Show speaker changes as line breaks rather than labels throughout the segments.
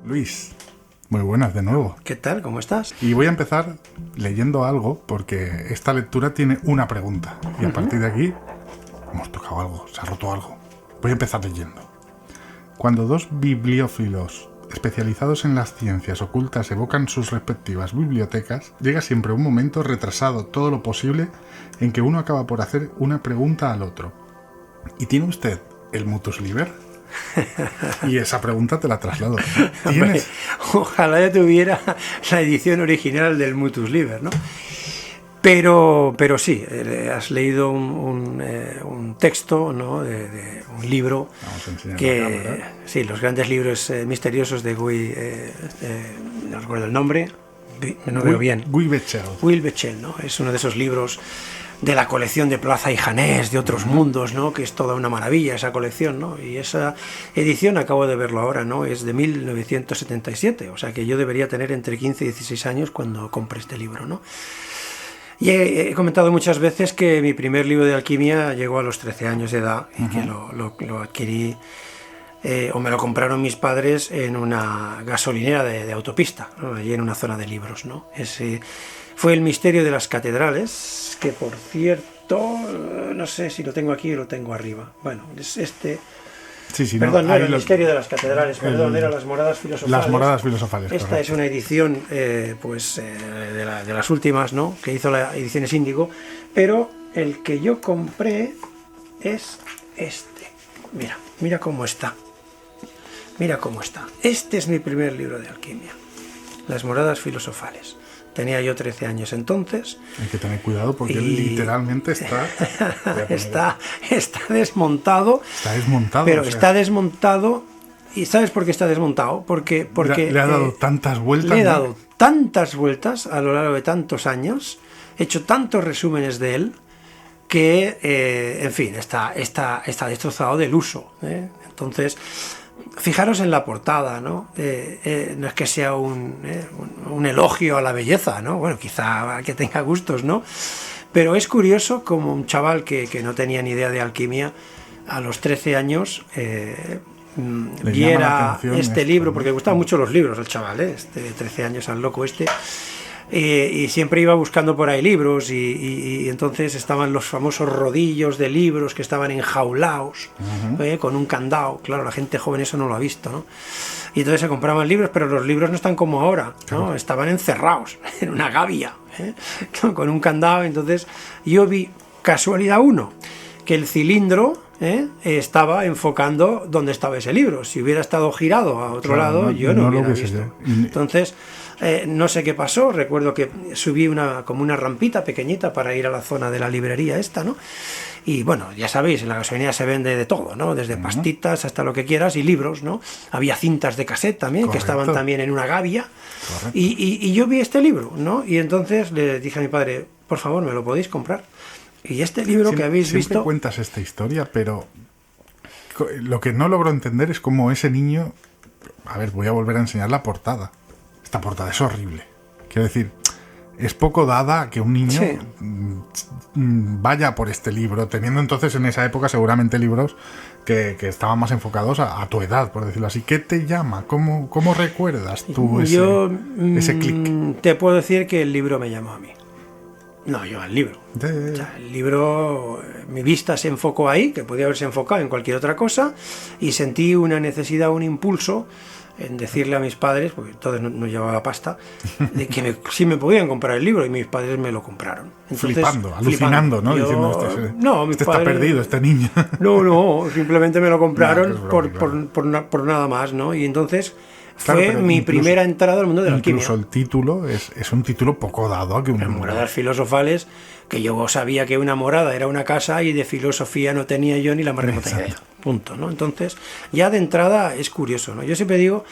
Luis, muy buenas de nuevo.
¿Qué tal? ¿Cómo estás?
Y voy a empezar leyendo algo porque esta lectura tiene una pregunta. Y a partir de aquí hemos tocado algo, se ha roto algo. Voy a empezar leyendo. Cuando dos bibliófilos especializados en las ciencias ocultas evocan sus respectivas bibliotecas, llega siempre un momento retrasado todo lo posible en que uno acaba por hacer una pregunta al otro. ¿Y tiene usted el Mutus Liber? Y esa pregunta te la traslado.
Hombre, ojalá ya tuviera la edición original del Mutus Liber, ¿no? Pero sí, has leído un texto, ¿no? de un libro que, sí, los grandes libros misteriosos de Guy, no recuerdo el nombre, no veo bien.
Guy Bechel.
Guy Bechel, ¿no? Es uno de esos libros de la colección de Plaza y Janés, de otros mundos, ¿no? Que es toda una maravilla esa colección, ¿no? Y esa edición, acabo de verlo ahora, ¿no? Es de 1977, o sea que yo debería tener entre 15 y 16 años cuando compré este libro, ¿no? Y he comentado muchas veces que mi primer libro de alquimia llegó a los 13 años de edad y que lo adquirí o me lo compraron mis padres en una gasolinera de autopista, ¿no? Allí en una zona de libros, ¿no? Ese fue El misterio de las catedrales, que por cierto, no sé si lo tengo aquí o lo tengo arriba. Bueno, es este...
Sí,
perdón, no era El misterio de las catedrales, perdón, era Las moradas filosofales.
Las moradas filosofales,
Esta
correcto.
es una edición, de las últimas, ¿no? Que hizo la Ediciones Índigo, pero el que yo compré es este. Mira cómo está. Mira cómo está. Este es mi primer libro de alquimia, Las moradas filosofales. Tenía yo 13 años entonces.
Hay que tener cuidado porque literalmente está...
está desmontado.
Está desmontado.
Pero está desmontado. ¿Y sabes por qué está desmontado? Porque
le ha dado tantas vueltas.
Le he dado tantas vueltas a lo largo de tantos años. He hecho tantos resúmenes de él que, en fin, está destrozado del uso, ¿eh? Entonces... Fijaros en la portada, ¿no? No es que sea un elogio a la belleza, ¿no? Bueno, quizá que tenga gustos, ¿no? Pero es curioso como un chaval que no tenía ni idea de alquimia, a los 13 años viera este libro, porque le gustaban mucho los libros al chaval, ¿eh? De 13 años, al loco este. Y siempre iba buscando por ahí libros y entonces estaban los famosos rodillos de libros que estaban enjaulados, con un candado. Claro, la gente joven eso no lo ha visto, ¿no? Y entonces se compraban libros, pero los libros no están como ahora, ¿no? Claro. Estaban encerrados en una gavia, con un candado. Entonces yo vi, casualidad uno, que el cilindro estaba enfocando donde estaba ese libro. Si hubiera estado girado a otro lado, yo no lo hubiera visto. Entonces... no sé qué pasó, recuerdo que subí como una rampita pequeñita para ir a la zona de la librería esta, ¿no? Y bueno, ya sabéis, en la gasolinera se vende de todo, ¿no? Desde pastitas hasta lo que quieras y libros, ¿no? Había cintas de cassette también, correcto, que estaban también en una gavia. Y yo vi este libro, ¿no? Y entonces le dije a mi padre, por favor, ¿me lo podéis comprar? Y este libro que habéis visto...
Siempre cuentas esta historia, pero lo que no logro entender es cómo ese niño... A ver, voy a volver a enseñar la portada. Esta portada es horrible. Quiero decir, es poco dada que un niño vaya por este libro, teniendo entonces en esa época seguramente libros que estaban más enfocados a tu edad, por decirlo así. ¿Qué te llama? ¿Cómo recuerdas tú ese clic?
Te puedo decir que el libro me llamó a mí. No, yo al libro. O sea, el libro, mi vista se enfocó ahí, que podía haberse enfocado en cualquier otra cosa, y sentí una necesidad, un impulso en decirle a mis padres, porque entonces no llevaba pasta, de que si me podían comprar el libro, y mis padres me lo compraron. Entonces,
alucinando, ¿no? Diciendo, este está perdido, este niño.
No, simplemente me lo compraron por nada más, ¿no? Y entonces fue mi primera entrada al mundo de la alquimia.
Incluso el título es un título poco dado a que un
moradas filosofales, que yo sabía que una morada era una casa y de filosofía no tenía yo ni la más remota idea. Punto, ¿no? Entonces, ya de entrada es curioso, ¿no? Yo siempre digo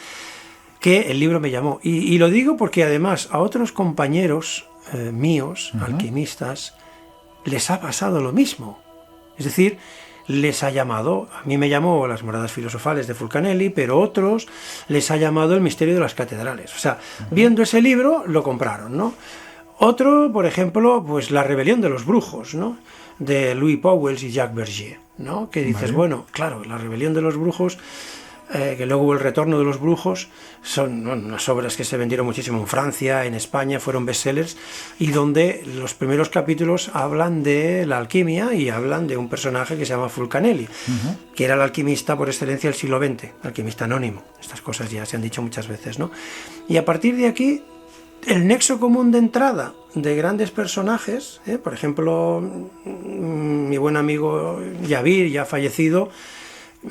que el libro me llamó. Y lo digo porque además a otros compañeros míos, alquimistas, les ha pasado lo mismo. Es decir, les ha llamado, a mí me llamó Las moradas filosofales de Fulcanelli, pero otros les ha llamado El misterio de las catedrales. O sea, viendo ese libro lo compraron, ¿no? Otro, por ejemplo, pues La rebelión de los brujos, ¿no? De Louis Pauwels y Jacques Vergier, ¿no? Que dices, bueno, claro, La rebelión de los brujos que luego hubo El retorno de los brujos, son unas obras que se vendieron muchísimo en Francia, en España, fueron bestsellers, y donde los primeros capítulos hablan de la alquimia y hablan de un personaje que se llama Fulcanelli, que era el alquimista por excelencia del siglo XX, alquimista anónimo. Estas cosas ya se han dicho muchas veces, ¿no? Y a partir de aquí, el nexo común de entrada de grandes personajes, por ejemplo, mi buen amigo Yavir, ya fallecido,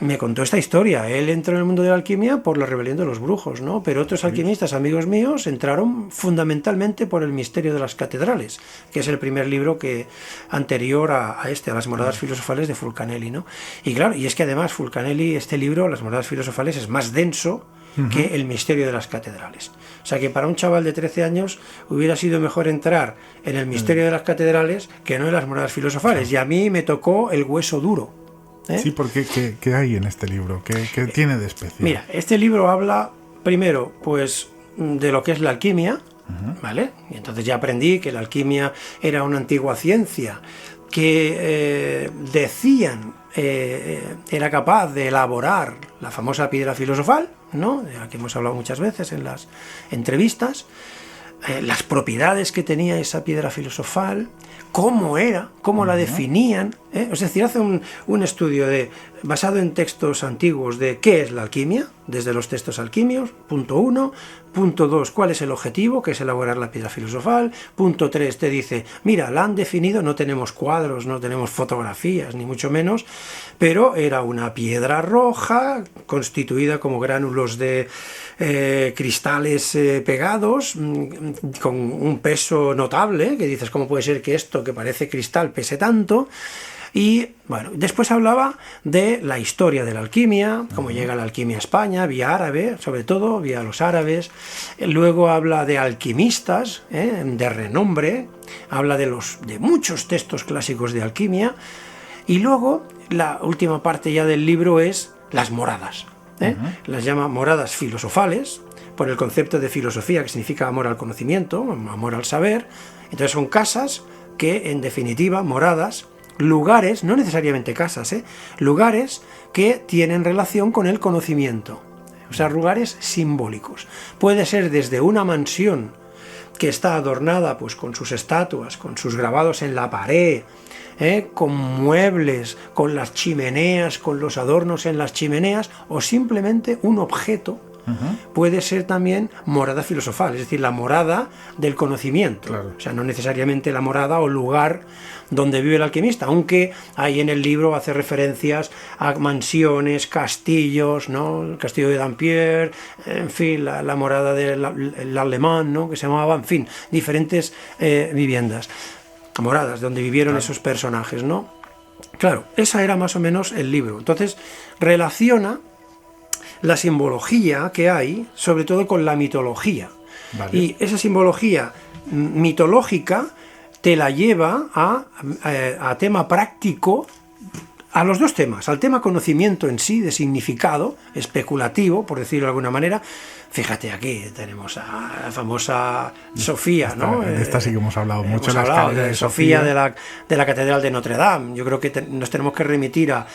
me contó esta historia. Él entró en el mundo de la alquimia por la rebelión de los brujos, ¿no? Pero otros alquimistas, amigos míos, entraron fundamentalmente por el misterio de las catedrales, que es el primer libro anterior a las moradas filosofales de Fulcanelli, ¿no? Y claro, y es que además Fulcanelli, este libro, Las moradas filosofales, es más denso que el misterio de las catedrales. O sea que para un chaval de 13 años hubiera sido mejor entrar en el misterio de las catedrales que no en las moradas filosofales. Y a mí me tocó el hueso duro.
Sí, porque ¿qué hay en este libro? ¿Qué tiene de especial?
Mira, este libro habla primero, pues, de lo que es la alquimia, ¿vale? Y entonces ya aprendí que la alquimia era una antigua ciencia que decían era capaz de elaborar la famosa piedra filosofal, ¿no? De la que hemos hablado muchas veces en las entrevistas, las propiedades que tenía esa piedra filosofal, cómo era, cómo la definían, es decir, hace un estudio basado en textos antiguos de qué es la alquimia, desde los textos alquimios, punto 1, punto 2, cuál es el objetivo, que es elaborar la piedra filosofal, punto 3 te dice, mira, la han definido, no tenemos cuadros, no tenemos fotografías, ni mucho menos, pero era una piedra roja, constituida como gránulos de cristales pegados, con un peso notable, que dices, ¿cómo puede ser que esto que parece cristal pese tanto? Y bueno, después hablaba de la historia de la alquimia, cómo llega la alquimia a España, vía árabe, sobre todo, vía los árabes. Luego habla de alquimistas, de renombre, habla de muchos textos clásicos de alquimia. Y luego, la última parte ya del libro es las moradas. Las llama moradas filosofales, por el concepto de filosofía, que significa amor al conocimiento, amor al saber. Entonces son casas que, en definitiva, moradas, lugares, no necesariamente casas, lugares que tienen relación con el conocimiento, o sea, lugares simbólicos. Puede ser desde una mansión que está adornada pues con sus estatuas, con sus grabados en la pared, con muebles, con las chimeneas, con los adornos en las chimeneas, o simplemente un objeto. Puede ser también morada filosofal, es decir, la morada del conocimiento. Claro. O sea, no necesariamente la morada o lugar donde vive el alquimista, aunque ahí en el libro hace referencias a mansiones, castillos, ¿no? El castillo de Dampierre, en fin, la morada del alemán, ¿no? Que se llamaba, en fin, diferentes viviendas, moradas donde vivieron esos personajes, ¿no? Claro, esa era más o menos el libro. Entonces, relaciona la simbología que hay, sobre todo con la mitología. Vale. Y esa simbología mitológica te la lleva a tema práctico, a los dos temas, al tema conocimiento en sí, de significado, especulativo, por decirlo de alguna manera. Fíjate, aquí tenemos a la famosa Sofía, ¿no?
De esta sí que hemos hablado mucho.
Hemos hablado de Sofía de la Catedral de Notre Dame. Yo creo que nos tenemos que remitir a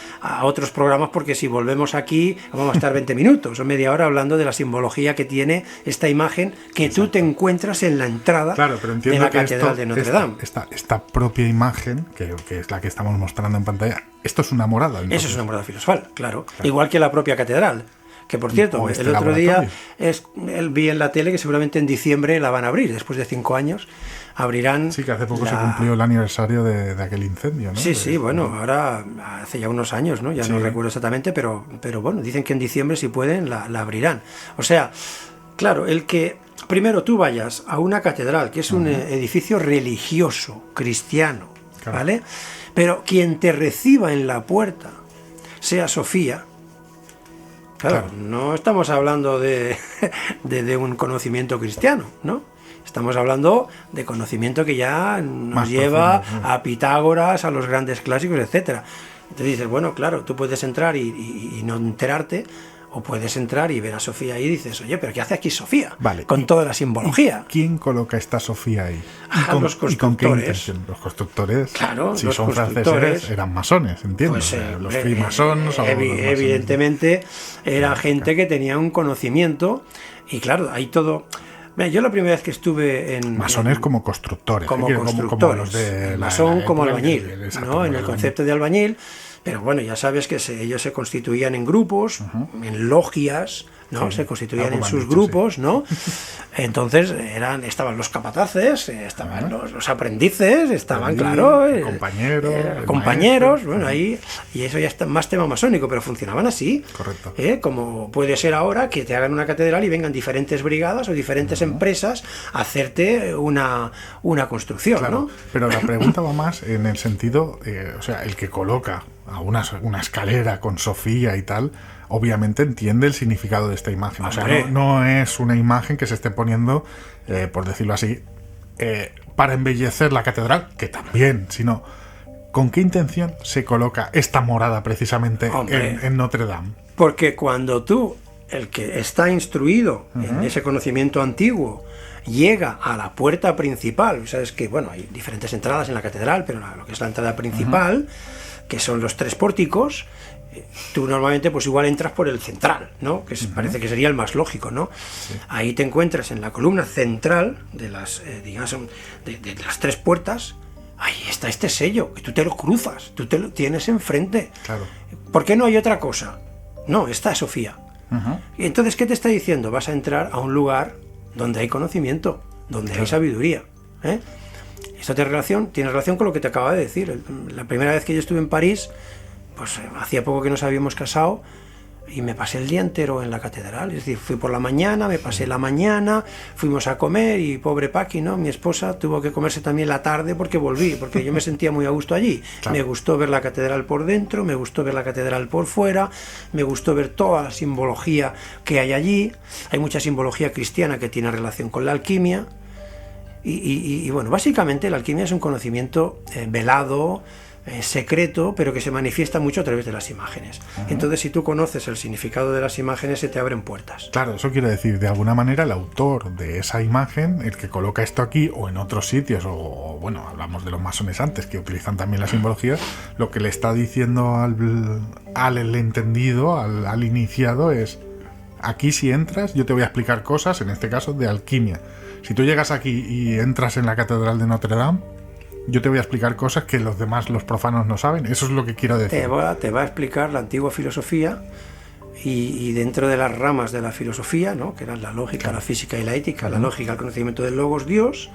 otros programas, porque si volvemos aquí vamos a estar 20 minutos o media hora hablando de la simbología que tiene esta imagen que Exacto. Tú te encuentras en la entrada de la Catedral de Notre Dame.
Esta propia imagen, que es la que estamos mostrando en pantalla, esto es una morada. Entonces.
Eso es una morada filosofal, claro. Igual que la propia catedral. Que por cierto, el otro día vi en la tele que seguramente en diciembre la van a abrir, después de 5 años abrirán.
Sí, que hace poco se cumplió el aniversario de aquel incendio, ¿no?
Sí, bueno, ahora hace ya unos años, ¿no? Ya no recuerdo exactamente, pero bueno, dicen que en diciembre, si pueden, la abrirán. O sea, claro, el que primero tú vayas a una catedral, que es un edificio religioso, cristiano, claro. ¿Vale? Pero quien te reciba en la puerta sea Sofía. Claro, no estamos hablando de un conocimiento cristiano, ¿no? Estamos hablando de conocimiento que ya nos más lleva profundo, a Pitágoras, a los grandes clásicos, etcétera. Entonces dices, bueno, claro, tú puedes entrar y no enterarte, O puedes entrar y ver a Sofía y dices, oye, pero ¿qué hace aquí Sofía?
Vale.
Con toda la simbología.
¿Quién coloca esta Sofía ahí?
Los constructores.
¿Y con qué intención? Los constructores,
Claro,
si
los
son
constructores,
franceses, eran masones, entiendo.
Pues,
los freemasons o los masones.
evidentemente era gente que tenía un conocimiento y claro, hay todo... Mira, yo la primera vez que estuve en...
Masones como constructores.
Como
constructores.
constructores.
Como los de
masón como
época,
albañil,
exacto,
¿no? En el
albañil.
concepto de albañil. Pero bueno, ya sabes que ellos se constituían en grupos, en logias, ¿no?
Sí,
se constituían
algo
en
me han
sus
dicho,
grupos,
sí.
¿no? Entonces estaban los capataces, estaban los aprendices, estaban, claro,
compañeros, el
compañeros,
maestro.
bueno, ahí, y eso ya está más tema masónico, pero funcionaban así.
Correcto.
Como puede ser ahora que te hagan una catedral y vengan diferentes brigadas o diferentes empresas a hacerte una construcción,
Claro,
¿no?
pero la pregunta va más en el sentido, o sea, el que coloca a una escalera con Sofía y tal, obviamente entiende el significado de esta imagen. O sea,
Hombre.
no es una imagen que se esté poniendo, por decirlo así, para embellecer la catedral, que también, sino con qué intención se coloca esta morada precisamente en Notre Dame.
Porque cuando tú, el que está instruido en ese conocimiento antiguo, llega a la puerta principal, sabes que, bueno, hay diferentes entradas en la catedral, pero lo que es la entrada principal, que son los 3 pórticos, tú normalmente pues igual entras por el central, ¿no? Que parece que sería el más lógico, ¿no? Sí. Ahí te encuentras en la columna central de las, digamos, de las 3 puertas. Ahí está este sello, que tú te lo cruzas, tú te lo tienes enfrente.
Claro.
¿Por qué no hay otra cosa? No, está Sofía. Y entonces, ¿qué te está diciendo? Vas a entrar a un lugar donde hay conocimiento, donde hay sabiduría. Esto tiene relación con lo que te acaba de decir. La primera vez que yo estuve en París, pues hacía poco que nos habíamos casado y me pasé el día entero en la catedral. Es decir, fui por la mañana, me pasé la mañana, fuimos a comer y pobre Paqui, ¿no? Mi esposa tuvo que comerse también la tarde porque volví, porque yo me sentía muy a gusto allí. Claro. Me gustó ver la catedral por dentro, me gustó ver la catedral por fuera, me gustó ver toda la simbología que hay allí. Hay mucha simbología cristiana que tiene relación con la alquimia. Y bueno, básicamente la alquimia es un conocimiento velado, secreto, pero que se manifiesta mucho a través de las imágenes. Entonces, si tú conoces el significado de las imágenes, se te abren puertas.
Claro, eso quiere decir, de alguna manera, el autor de esa imagen, el que coloca esto aquí o en otros sitios, o bueno, hablamos de los masones antes, que utilizan también la simbología, lo que le está diciendo al entendido, al iniciado, es: aquí si entras, yo te voy a explicar cosas, en este caso, de alquimia. Si tú llegas aquí y entras en la catedral de Notre Dame, yo te voy a explicar cosas que los demás, los profanos, no saben. Eso es lo que quiero decir.
Te va a explicar la antigua filosofía y dentro de las ramas de la filosofía, ¿no? Que eran la lógica, claro, la física y la ética. La lógica, el conocimiento del logos, Dios.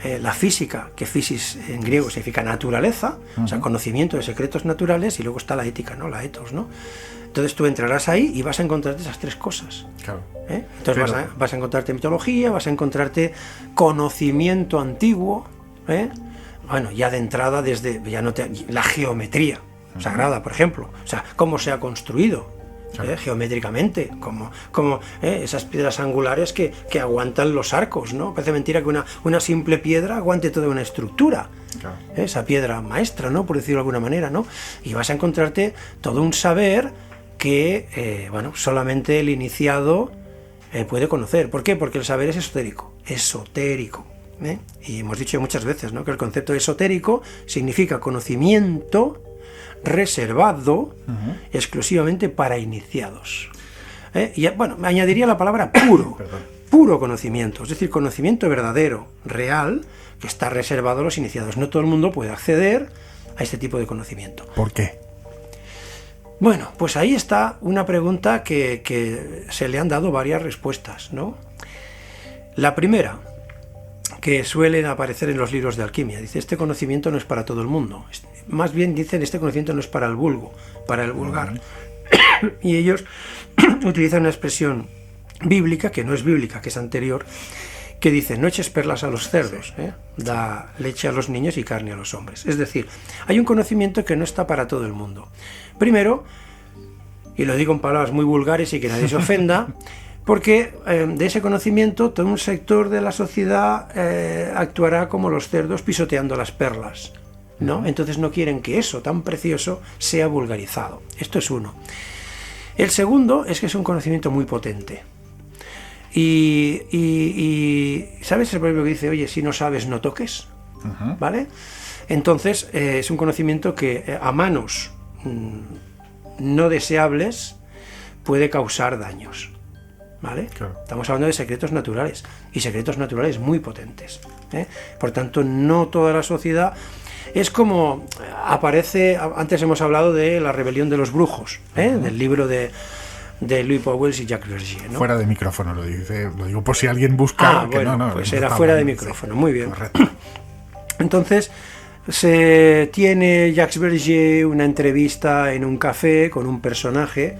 La física, que physis en griego significa naturaleza, o sea, conocimiento de secretos naturales, y luego está la ética, ¿no? La ethos, ¿no? Entonces tú entrarás ahí y vas a encontrarte esas 3 cosas. Claro. Entonces vas a encontrarte mitología, vas a encontrarte conocimiento antiguo, bueno, ya de entrada desde la geometría sagrada, por ejemplo, o sea, cómo se ha construido, claro, geométricamente, como esas piedras angulares que aguantan los arcos, ¿no? Parece mentira que una simple piedra aguante toda una estructura. Claro. Esa piedra maestra, ¿no? Por decirlo de alguna manera, ¿no? Y vas a encontrarte todo un saber que, bueno, solamente el iniciado puede conocer. ¿Por qué? Porque el saber es esotérico. Y hemos dicho muchas veces, ¿no? Que el concepto esotérico significa conocimiento reservado exclusivamente para iniciados. Y bueno, me añadiría la palabra puro. Puro conocimiento, es decir, conocimiento verdadero, real, que está reservado a los iniciados. No todo el mundo puede acceder a este tipo de conocimiento.
¿Por qué?
Bueno, pues ahí está una pregunta que se le han dado varias respuestas, ¿no? La primera, que suele aparecer en los libros de alquimia, dice: este conocimiento no es para todo el mundo. Más bien dicen: este conocimiento no es para el vulgo, para el vulgar. Y ellos utilizan una expresión bíblica, que no es bíblica, que es anterior, que dice: no eches perlas a los cerdos, da leche a los niños y carne a los hombres. Es decir, hay un conocimiento que no está para todo el mundo. Primero, y lo digo en palabras muy vulgares y que nadie se ofenda, porque de ese conocimiento todo un sector de la sociedad actuará como los cerdos pisoteando las perlas, ¿no? Entonces no quieren que eso tan precioso sea vulgarizado. Esto es uno. El segundo es que es un conocimiento muy potente. Y ¿sabes el proverbio que dice, oye, si no sabes, no toques? ¿Vale? Entonces, es un conocimiento que a manos no deseables puede causar daños. ¿Vale?
Claro.
Estamos hablando de secretos naturales, y secretos naturales muy potentes, ¿eh? Por tanto, no toda la sociedad... Es como aparece, antes hemos hablado de la rebelión de los brujos, del libro de Louis Pauwels y Jacques Vergier, ¿no?
Fuera de micrófono lo digo por si alguien busca.
Bueno, pues era fuera de micrófono, muy bien.
Correcto.
Entonces, se tiene Jacques Vergier una entrevista en un café con un personaje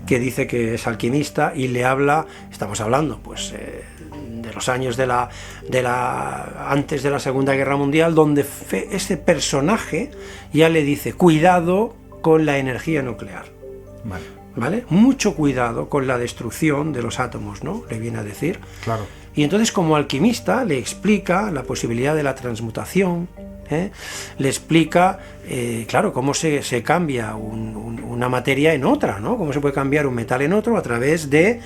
que dice que es alquimista y le habla, estamos hablando, pues... de los años antes de la Segunda Guerra Mundial, donde ese personaje ya le dice, cuidado con la energía nuclear. ¿Vale? Mucho cuidado con la destrucción de los átomos, ¿no? Le viene a decir.
Claro.
Y entonces, como alquimista, le explica la posibilidad de la transmutación, le explica, claro, cómo se cambia una materia en otra, ¿no? Cómo se puede cambiar un metal en otro a través de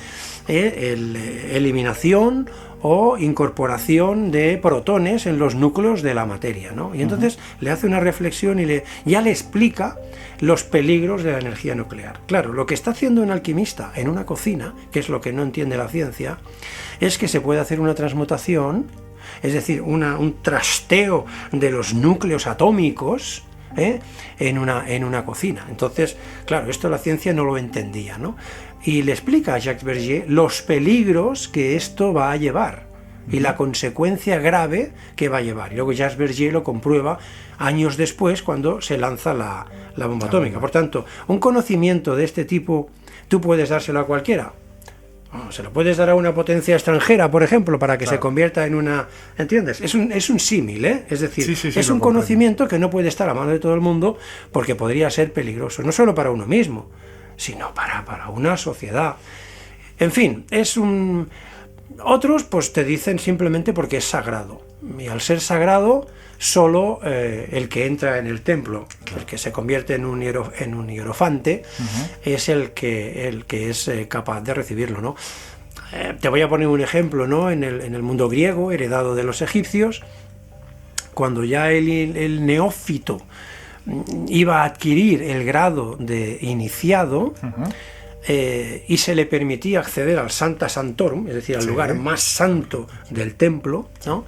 eliminación o incorporación de protones en los núcleos de la materia, ¿no? Y entonces le hace una reflexión y ya le explica los peligros de la energía nuclear. Claro, lo que está haciendo un alquimista en una cocina, que es lo que no entiende la ciencia, es que se puede hacer una transmutación, es decir, un trasteo de los núcleos atómicos, en una cocina. Entonces, claro, esto la ciencia no lo entendía, ¿no? Y le explica a Jacques Vergier los peligros que esto va a llevar y la consecuencia grave que va a llevar. Y luego Jacques Vergier lo comprueba años después cuando se lanza la bomba atómica. Por tanto, un conocimiento de este tipo, tú puedes dárselo a cualquiera. Se lo puedes dar a una potencia extranjera, por ejemplo, para que se convierta en una... ¿Entiendes? Es un símil, ¿eh? Es decir, es un conocimiento que no puede estar a mano de todo el mundo porque podría ser peligroso, no solo para uno mismo, sino para una sociedad. En fin, otros pues te dicen simplemente porque es sagrado. Y al ser sagrado, solo el que entra en el templo, el que se convierte en un hierofante, es el que es capaz de recibirlo, ¿no? Te voy a poner un ejemplo, ¿no? En el mundo griego, heredado de los egipcios, cuando ya el neófito iba a adquirir el grado de iniciado, y se le permitía acceder al Sancta Sanctorum, es decir, al lugar más santo del templo, ¿no?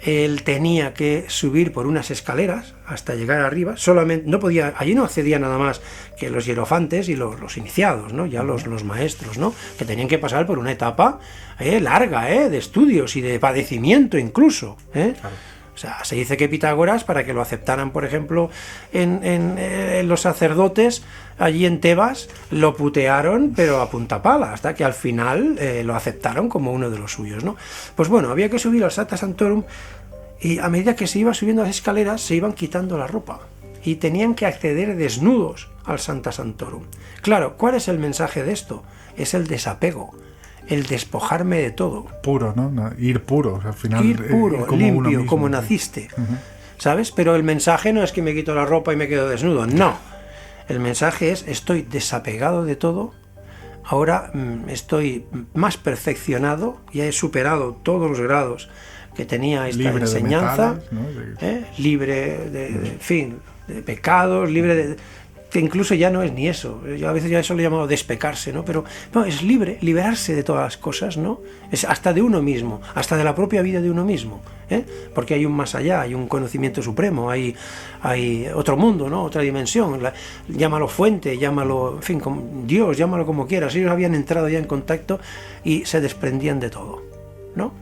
Él tenía que subir por unas escaleras hasta llegar arriba. Solamente no podía, allí no accedía nada más que los hierofantes y los iniciados, ¿no? Ya los maestros, ¿no? Que tenían que pasar por una etapa larga, de estudios y de padecimiento incluso, Claro. O sea, se dice que Pitágoras, para que lo aceptaran, por ejemplo, en los sacerdotes allí en Tebas, lo putearon, pero a punta pala, hasta que al final lo aceptaron como uno de los suyos, ¿no? Pues bueno, había que subir al Sancta Sanctorum y a medida que se iba subiendo las escaleras se iban quitando la ropa y tenían que acceder desnudos al Sancta Sanctorum. Claro, ¿cuál es el mensaje de esto? Es el desapego. El despojarme de todo.
Puro, ¿no? Ir puro, o sea, al final.
Ir puro,
como
limpio,
uno mismo,
como naciste. ¿Sabes? Pero el mensaje no es que me quito la ropa y me quedo desnudo, no. El mensaje es, estoy desapegado de todo, ahora estoy más perfeccionado, ya he superado todos los grados que tenía esta
libre
enseñanza,
de metales, ¿no?
Libre en fin, de pecados, libre de... que incluso ya no es ni eso, yo a veces ya eso lo he llamado despecarse, ¿no? Pero no, es liberarse de todas las cosas, ¿no? Es hasta de uno mismo, hasta de la propia vida de uno mismo, porque hay un más allá, hay un conocimiento supremo, hay otro mundo, ¿no? Otra dimensión, llámalo fuente, llámalo, en fin, Dios, llámalo como quieras. Ellos habían entrado ya en contacto y se desprendían de todo, ¿no?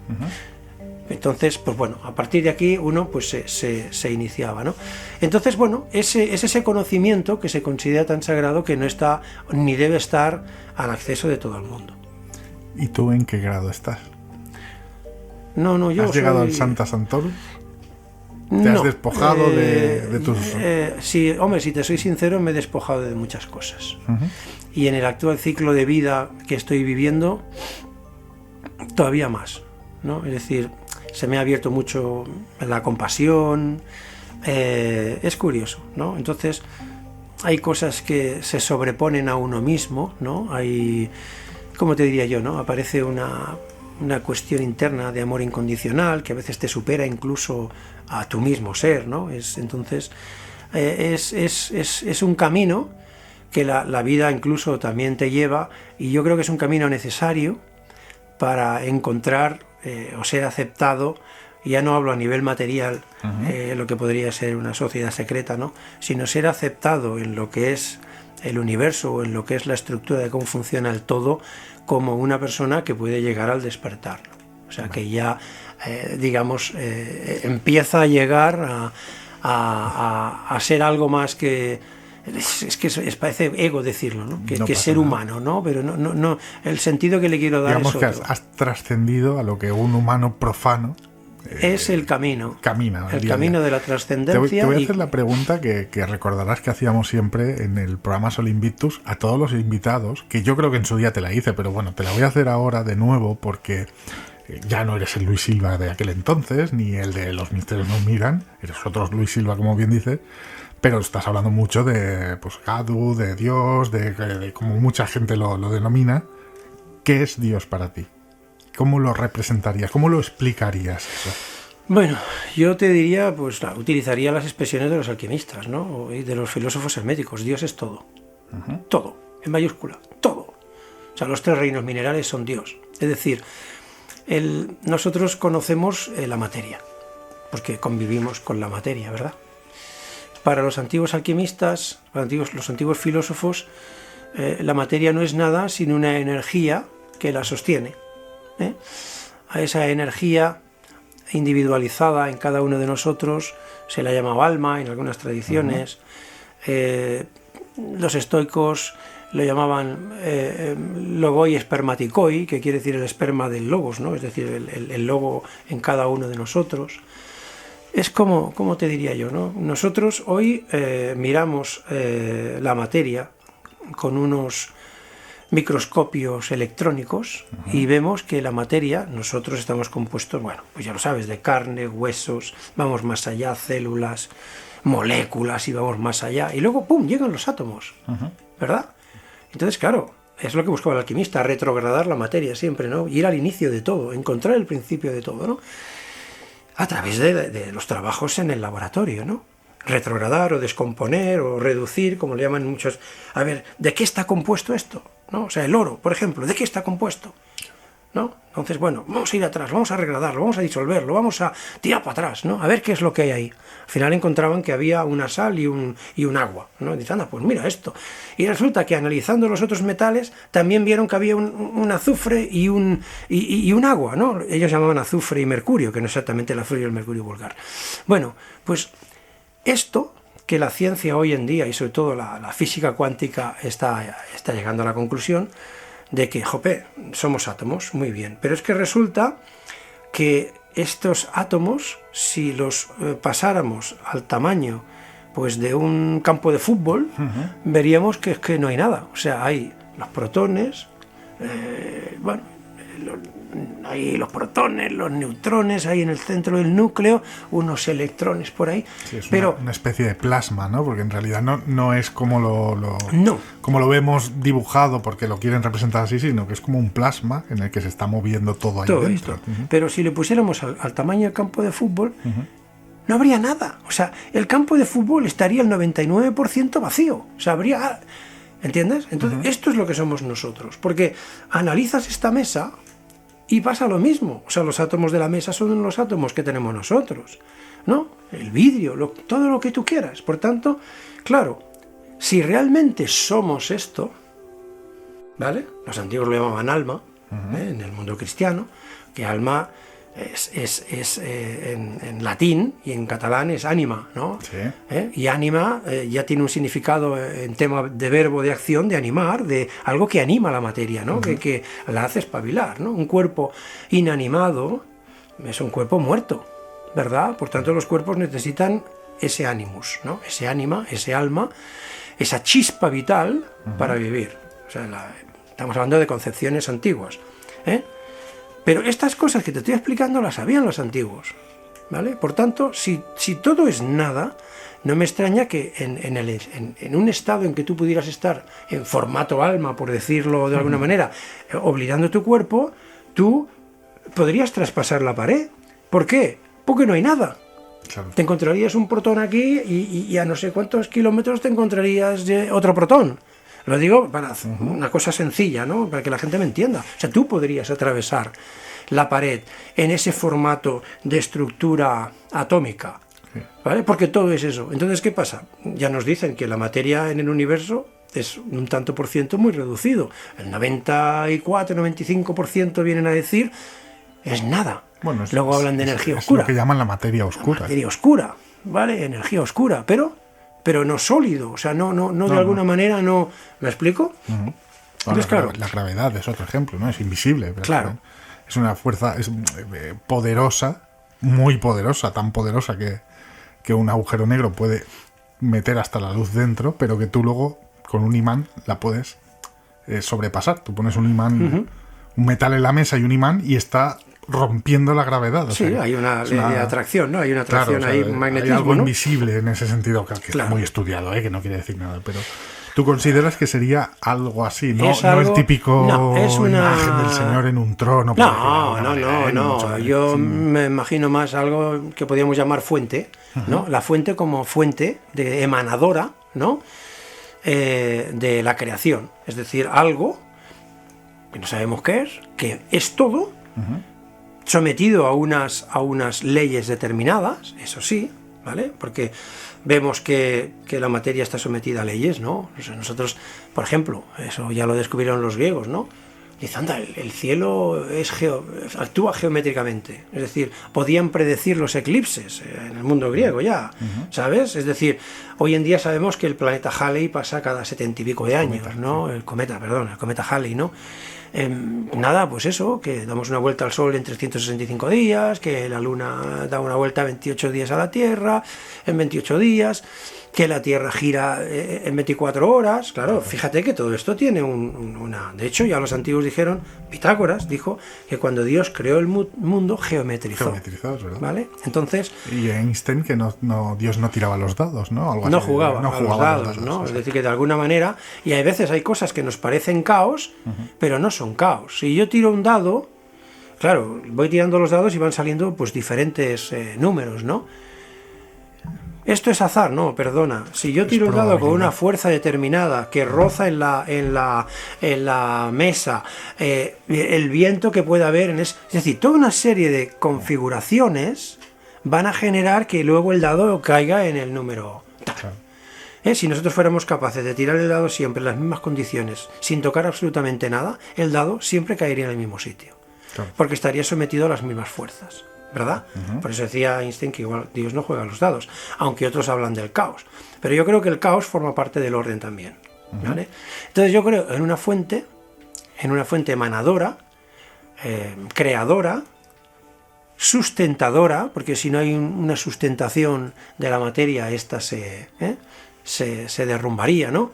Entonces, pues bueno, a partir de aquí uno pues se iniciaba, ¿no? Entonces, bueno, es ese conocimiento que se considera tan sagrado que no está ni debe estar al acceso de todo el mundo.
¿Y tú en qué grado estás?
No, yo
¿Has llegado al Sancta Sanctorum? ¿Te has despojado de tus...?
Sí, hombre, si te soy sincero, me he despojado de muchas cosas. Y en el actual ciclo de vida que estoy viviendo, todavía más, ¿no? Es decir, se me ha abierto mucho la compasión, es curioso, ¿no? Entonces, hay cosas que se sobreponen a uno mismo, ¿no? Hay, ¿cómo te diría yo, no? Aparece una cuestión interna de amor incondicional que a veces te supera incluso a tu mismo ser, ¿no? Entonces, es un camino que la vida incluso también te lleva, y yo creo que es un camino necesario para encontrar o ser aceptado. Ya no hablo a nivel material, lo que podría ser una sociedad secreta, ¿no? Sino ser aceptado en lo que es el universo o en lo que es la estructura de cómo funciona el todo, como una persona que puede llegar al despertar, ¿no? O sea, que ya, digamos, empieza a llegar a ser algo más que... Es que parece ego decirlo, ¿no? Que ser humano, ¿no? Pero no, el sentido que le quiero dar
digamos
es
que
otro.
has trascendido a lo que un humano profano
es el camino.
Camina.
El camino de la trascendencia.
Te voy a hacer la pregunta que recordarás que hacíamos siempre en el programa Sol Invictus a todos los invitados, que yo creo que en su día te la hice, pero bueno, te la voy a hacer ahora de nuevo porque ya no eres el Luis Silva de aquel entonces, ni el de Los misterios nos miran, eres otro Luis Silva, como bien dice, pero estás hablando mucho de pues Gadu, de Dios, de como mucha gente lo denomina. ¿Qué es Dios para ti? ¿Cómo lo representarías? ¿Cómo lo explicarías eso?
Bueno, yo te diría, pues utilizaría las expresiones de los alquimistas, ¿no? Y de los filósofos herméticos. Dios es todo. Todo, en mayúscula, todo. O sea, los 3 reinos minerales son Dios. Es decir, nosotros conocemos la materia, porque convivimos con la materia, ¿verdad? Para los antiguos alquimistas, los antiguos filósofos, la materia no es nada sino una energía que la sostiene. A esa energía individualizada en cada uno de nosotros se la llamaba alma en algunas tradiciones. Los estoicos lo llamaban logoi espermaticoi, que quiere decir el esperma del logos, ¿no? Es decir, el logo en cada uno de nosotros. Es como te diría yo, ¿no? Nosotros hoy miramos la materia con unos microscopios electrónicos y vemos que la materia, nosotros estamos compuestos, bueno, pues ya lo sabes, de carne, huesos, vamos más allá, células, moléculas y vamos más allá, y luego ¡pum!, llegan los átomos, ¿verdad? Entonces, claro, es lo que buscaba el alquimista, retrogradar la materia siempre, ¿no? Ir al inicio de todo, encontrar el principio de todo, ¿no? A través de los trabajos en el laboratorio, ¿no? Retrogradar o descomponer o reducir, como le llaman muchos. A ver, ¿de qué está compuesto esto? ¿No? O sea, el oro, por ejemplo, ¿de qué está compuesto? ¿No? Entonces, bueno, vamos a ir atrás, vamos a regradarlo, vamos a disolverlo, vamos a tirar para atrás, ¿no? A ver qué es lo que hay ahí. Al final encontraban que había una sal y un agua, ¿no? Dicen, anda, pues mira esto. Y resulta que analizando los otros metales, también vieron que había un azufre y un agua, ¿no? Ellos llamaban azufre y mercurio, que no es exactamente el azufre y el mercurio vulgar. Bueno, pues esto que la ciencia hoy en día, y sobre todo la física cuántica, está llegando a la conclusión de que, jope, somos átomos, muy bien, pero es que resulta que estos átomos, si los pasáramos al tamaño pues de un campo de fútbol, veríamos que es que no hay nada. O sea, hay los protones, hay los protones, los neutrones, ahí en el centro del núcleo, unos electrones por ahí.
Sí, es
pero
una especie de plasma, ¿no? Porque en realidad no es como
no.
como lo vemos dibujado porque lo quieren representar así, sino que es como un plasma en el que se está moviendo todo ahí dentro.
Pero si le pusiéramos al tamaño del campo de fútbol, no habría nada. O sea, el campo de fútbol estaría el 99% vacío. O sea, habría... ¿Entiendes? Entonces, esto es lo que somos nosotros. Porque analizas esta mesa y pasa lo mismo. O sea, los átomos de la mesa son los átomos que tenemos nosotros, ¿no? El vidrio, todo lo que tú quieras. Por tanto, claro, si realmente somos esto, ¿vale? Los antiguos lo llamaban alma, en el mundo cristiano, que alma en latín y en catalán es ánima, ¿no?
Sí.
Y ánima ya tiene un significado en tema de verbo de acción, de animar, de algo que anima la materia, ¿no? Que la hace espabilar, ¿no? Un cuerpo inanimado es un cuerpo muerto, ¿verdad? Por tanto, los cuerpos necesitan ese animus, ¿no? Ese ánima, ese alma, esa chispa vital para vivir. O sea, estamos hablando de concepciones antiguas, ¿eh? Pero estas cosas que te estoy explicando las sabían los antiguos. ¿vale? Por tanto, si todo es nada, no me extraña que en un estado en que tú pudieras estar en formato alma, por decirlo de alguna manera, obligando tu cuerpo, tú podrías traspasar la pared. ¿Por qué? Porque no hay nada.
Claro.
Te encontrarías un protón aquí y a no sé cuántos kilómetros te encontrarías otro protón. Lo digo para una cosa sencilla, ¿no? Para que la gente me entienda. O sea, tú podrías atravesar la pared en ese formato de estructura atómica, ¿vale? Porque todo es eso. Entonces, ¿qué pasa? Ya nos dicen que la materia en el universo es un tanto por ciento muy reducido. El 94, 95% vienen a decir es nada.
Bueno,
luego hablan de energía
es
oscura.
lo que llaman la materia oscura.
Materia oscura, ¿vale? Energía oscura, pero no sólido, o sea, no de alguna manera no. ¿Me explico? Entonces, claro.
La gravedad es otro ejemplo, ¿no? Es invisible. Pero
claro.
Es una fuerza poderosa, muy poderosa, tan poderosa que un agujero negro puede meter hasta la luz dentro, pero que tú luego con un imán la puedes sobrepasar. Tú pones un imán, un metal en la mesa y un imán y está rompiendo la gravedad.
Sí, hay una ley de atracción, ¿no? Hay una atracción,
claro,
hay magnetismo,
hay algo
¿no?
invisible en ese sentido, que está muy estudiado, que no quiere decir nada, pero tú consideras que sería algo así, no el típico imagen del Señor en un trono.
No. Yo me imagino más algo que podríamos llamar fuente, ¿no? La fuente como fuente de emanadora, ¿no? De la creación, es decir, algo que no sabemos qué es, que es todo, sometido a unas leyes determinadas, eso sí, ¿vale? Porque vemos que la materia está sometida a leyes, ¿no? O sea, nosotros, por ejemplo, eso ya lo descubrieron los griegos, ¿no? Dicen, anda, el cielo actúa geométricamente. Es decir, podían predecir los eclipses en el mundo griego ya, ¿sabes? Es decir, hoy en día sabemos que el planeta Halley pasa cada 70 y pico de años, ¿no? El cometa Halley, ¿no? Nada, pues eso, que damos una vuelta al Sol en 365 días, que la Luna da una vuelta 28 días a la Tierra, en 28 días, que la Tierra gira en 24 horas. Claro, fíjate que todo esto tiene una... De hecho, ya los antiguos dijeron, Pitágoras dijo que cuando Dios creó el mundo, geometrizó.
Geometrizó, ¿verdad?
¿Vale? Entonces...
Y Einstein, que Dios no tiraba los dados, ¿no? Algo
no
así,
jugaba a los dados, ¿no? Es decir, que de alguna manera... Y hay veces hay cosas que nos parecen caos, pero no son caos. Si yo tiro un dado, claro, voy tirando los dados y van saliendo pues diferentes números, ¿no? Esto es azar, no, perdona. Si yo tiro un dado con una fuerza determinada que roza en la mesa, el viento que pueda haber es decir, toda una serie de configuraciones van a generar que luego el dado caiga en el número tal. Claro. Si nosotros fuéramos capaces de tirar el dado siempre en las mismas condiciones, sin tocar absolutamente nada, el dado siempre caería en el mismo sitio. Claro. Porque estaría sometido a las mismas fuerzas, ¿verdad? Por eso decía Einstein que igual Dios no juega a los dados, aunque otros hablan del caos. Pero yo creo que el caos forma parte del orden también, ¿vale? Entonces yo creo en una fuente emanadora, creadora, sustentadora, porque si no hay una sustentación de la materia, esta se derrumbaría, ¿no?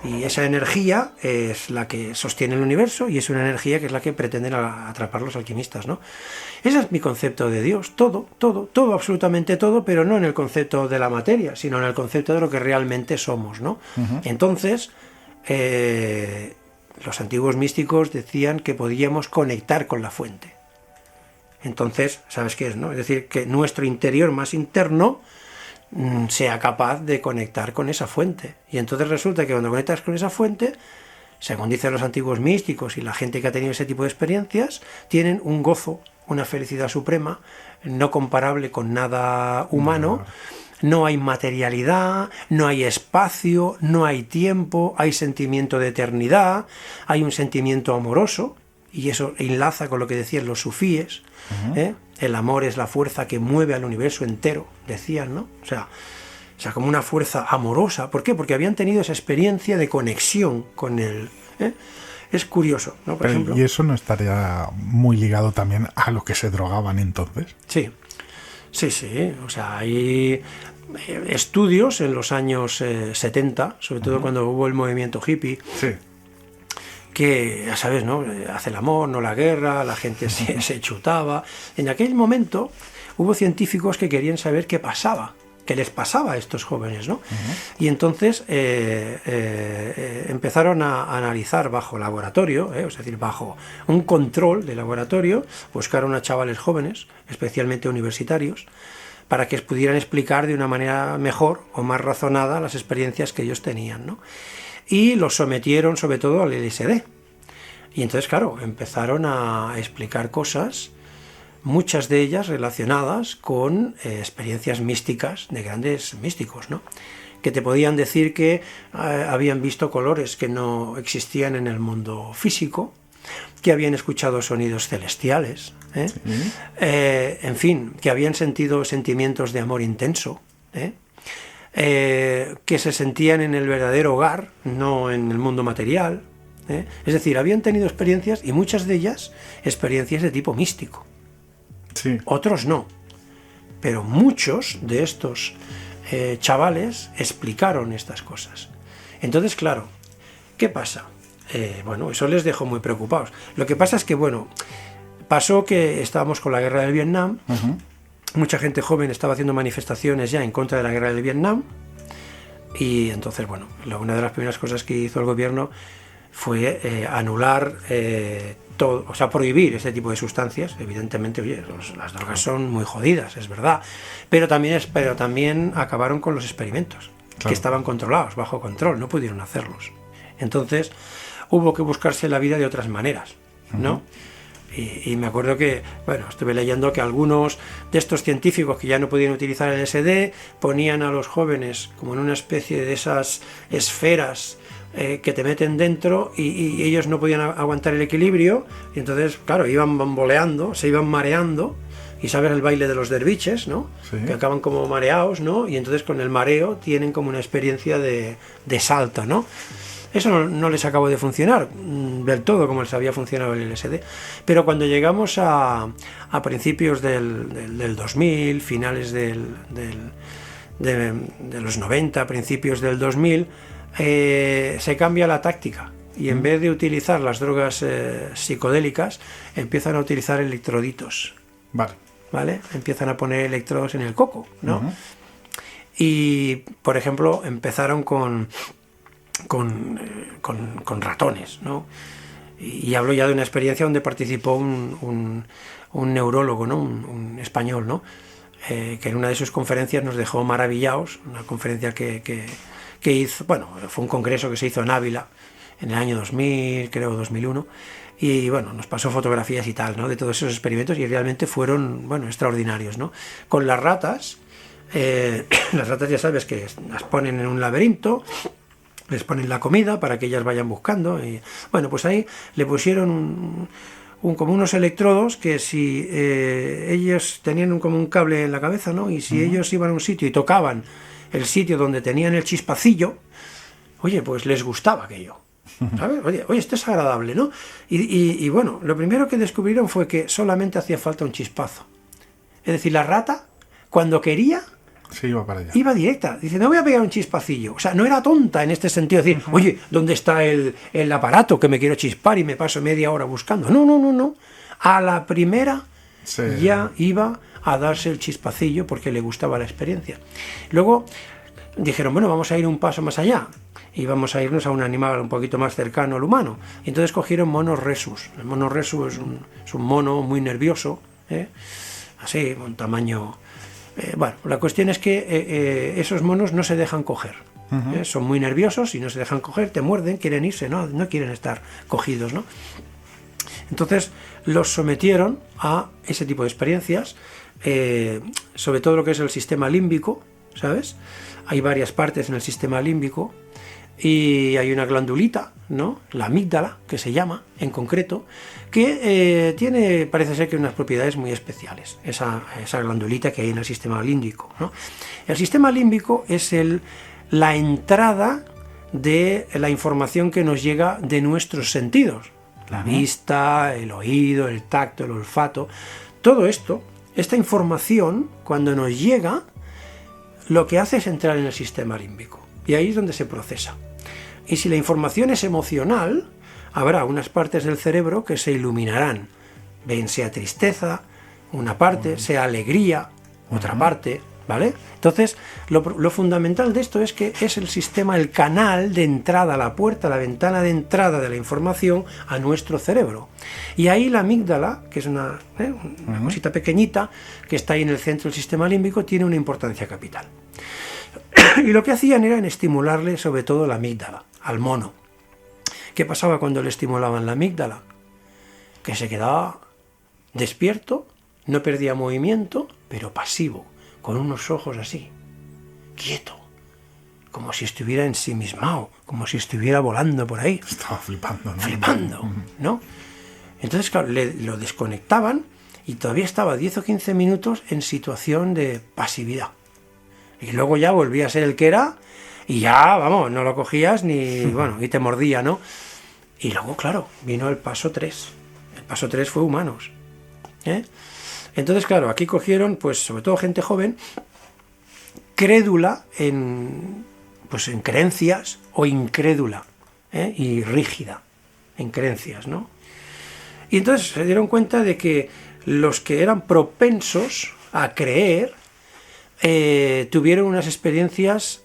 Y esa energía es la que sostiene el universo y es una energía que es la que pretenden atrapar los alquimistas, ¿no? Ese es mi concepto de Dios, todo, absolutamente todo, pero no en el concepto de la materia, sino en el concepto de lo que realmente somos, ¿no? Entonces, los antiguos místicos decían que podíamos conectar con la fuente. Entonces, ¿sabes qué es, no? Es decir, que nuestro interior más interno sea capaz de conectar con esa fuente. Y entonces resulta que cuando conectas con esa fuente, según dicen los antiguos místicos y la gente que ha tenido ese tipo de experiencias, tienen un gozo, una felicidad suprema, no comparable con nada humano. No hay materialidad, no hay espacio, no hay tiempo, hay sentimiento de eternidad, hay un sentimiento amoroso, y eso enlaza con lo que decían los sufíes, El amor es la fuerza que mueve al universo entero, decían, ¿no? O sea, como una fuerza amorosa. ¿Por qué? Porque habían tenido esa experiencia de conexión con él. Es curioso, ¿no? Por ejemplo.
¿Y eso no estaría muy ligado también a lo que se drogaban entonces?
Sí. O sea, hay estudios en los años 70, sobre todo cuando hubo el movimiento hippie.
Sí.
Que, ya sabes, ¿no? Hace el amor, no la guerra, la gente se chutaba. En aquel momento hubo científicos que querían saber qué pasaba, qué les pasaba a estos jóvenes, ¿no? Y entonces empezaron a analizar bajo laboratorio, es decir, bajo un control de laboratorio, buscaron a chavales jóvenes, especialmente universitarios, para que pudieran explicar de una manera mejor o más razonada las experiencias que ellos tenían, ¿no? Y los sometieron sobre todo al LSD. Y entonces, claro, empezaron a explicar cosas, muchas de ellas relacionadas con experiencias místicas de grandes místicos, ¿no? Que te podían decir que habían visto colores que no existían en el mundo físico, que habían escuchado sonidos celestiales, sí. En fin, que habían sentido sentimientos de amor intenso, que se sentían en el verdadero hogar, no en el mundo material. Es decir, habían tenido experiencias, y muchas de ellas experiencias de tipo místico.
Sí.
Otros no, pero muchos de estos chavales explicaron estas cosas. Entonces, claro, ¿qué pasa? Bueno, eso les dejó muy preocupados. Lo que pasa es que, bueno, pasó que estábamos con la guerra del Vietnam, mucha gente joven estaba haciendo manifestaciones ya en contra de la guerra del Vietnam, y entonces, bueno, una de las primeras cosas que hizo el gobierno fue anular todo, o sea, prohibir este tipo de sustancias. Evidentemente, oye, las drogas son muy jodidas, es verdad, pero también acabaron con los experimentos, claro, que estaban controlados, bajo control, no pudieron hacerlos. Entonces hubo que buscarse la vida de otras maneras, ¿no? Y me acuerdo que, bueno, estuve leyendo que algunos de estos científicos que ya no podían utilizar el LSD ponían a los jóvenes como en una especie de esas esferas que te meten dentro, y ellos no podían aguantar el equilibrio, y entonces, claro, iban bamboleando, se iban mareando, y sabes el baile de los derviches, ¿no? Sí. Que acaban como mareados, ¿no? Y entonces con el mareo tienen como una experiencia de salto, ¿no? Eso no les acabó de funcionar del todo como les había funcionado el LSD. Pero cuando llegamos a principios del 2000, finales de los 90, principios del 2000, se cambia la táctica. Y en vez de utilizar las drogas psicodélicas, empiezan a utilizar electroditos. ¿Vale? Empiezan a poner electrodos en el coco, ¿no? Y, por ejemplo, empezaron con ratones, ¿no? Y hablo ya de una experiencia donde participó un neurólogo, ¿no? Un español, ¿no? Que en una de sus conferencias nos dejó maravillados, una conferencia que hizo, bueno, fue un congreso que se hizo en Ávila en el año 2000, creo 2001, y bueno, nos pasó fotografías y tal, ¿no? De todos esos experimentos, y realmente fueron, bueno, extraordinarios, ¿no? Con las ratas ya sabes que las ponen en un laberinto, les ponen la comida para que ellas vayan buscando, y bueno, pues ahí le pusieron como unos electrodos que si ellos tenían como un cable en la cabeza, ¿no? Y si ellos iban a un sitio y tocaban el sitio donde tenían el chispacillo, oye, pues les gustaba aquello, ¿sabes? Oye, esto es agradable, ¿no? Y bueno, lo primero que descubrieron fue que solamente hacía falta un chispazo. Es decir, la rata, cuando quería,
sí, iba para allá.
Iba directa. Dice, me voy a pegar un chispacillo. O sea, no era tonta en este sentido. Decir, oye, ¿dónde está el aparato que me quiero chispar y me paso media hora buscando? No. A la primera ya iba a darse el chispacillo porque le gustaba la experiencia. Luego dijeron, bueno, vamos a ir un paso más allá y vamos a irnos a un animal un poquito más cercano al humano. Y entonces cogieron monos rhesus. El mono rhesus es un mono muy nervioso, así, un tamaño... bueno, la cuestión es que esos monos no se dejan coger. Son muy nerviosos y no se dejan coger, te muerden, quieren irse, no quieren estar cogidos, ¿no? Entonces los sometieron a ese tipo de experiencias, sobre todo lo que es el sistema límbico, ¿sabes? Hay varias partes en el sistema límbico y hay una glandulita, ¿no? La amígdala, que se llama en concreto, que tiene, parece ser que unas propiedades muy especiales, esa glandulita que hay en el sistema límbico, ¿no? El sistema límbico es la entrada de la información que nos llega de nuestros sentidos, la vista, el oído, el tacto, el olfato, todo esto, esta información, cuando nos llega, lo que hace es entrar en el sistema límbico, y ahí es donde se procesa. Y si la información es emocional, habrá unas partes del cerebro que se iluminarán, bien sea tristeza, una parte, sea alegría, otra parte, ¿vale? Entonces, lo fundamental de esto es que es el sistema, el canal de entrada, la puerta, la ventana de entrada de la información a nuestro cerebro. Y ahí la amígdala, que es una cosita pequeñita, que está ahí en el centro del sistema límbico, tiene una importancia capital. Y lo que hacían era estimularle sobre todo la amígdala, al mono. ¿Qué pasaba cuando le estimulaban la amígdala? Que se quedaba despierto, no perdía movimiento, pero pasivo, con unos ojos así, quieto, como si estuviera ensimismado, como si estuviera volando por ahí.
Estaba flipando, ¿no?
Flipando, ¿no? Entonces, claro, lo desconectaban y todavía estaba 10 o 15 minutos en situación de pasividad. Y luego ya volvía a ser el que era y ya, vamos, no lo cogías ni, bueno, y te mordía, ¿no? Y luego, claro, vino el paso 3. El paso 3 fue humanos, ¿eh? Entonces, claro, aquí cogieron, pues, sobre todo gente joven, crédula en creencias o incrédula, y rígida en creencias, ¿no? Y entonces se dieron cuenta de que los que eran propensos a creer tuvieron unas experiencias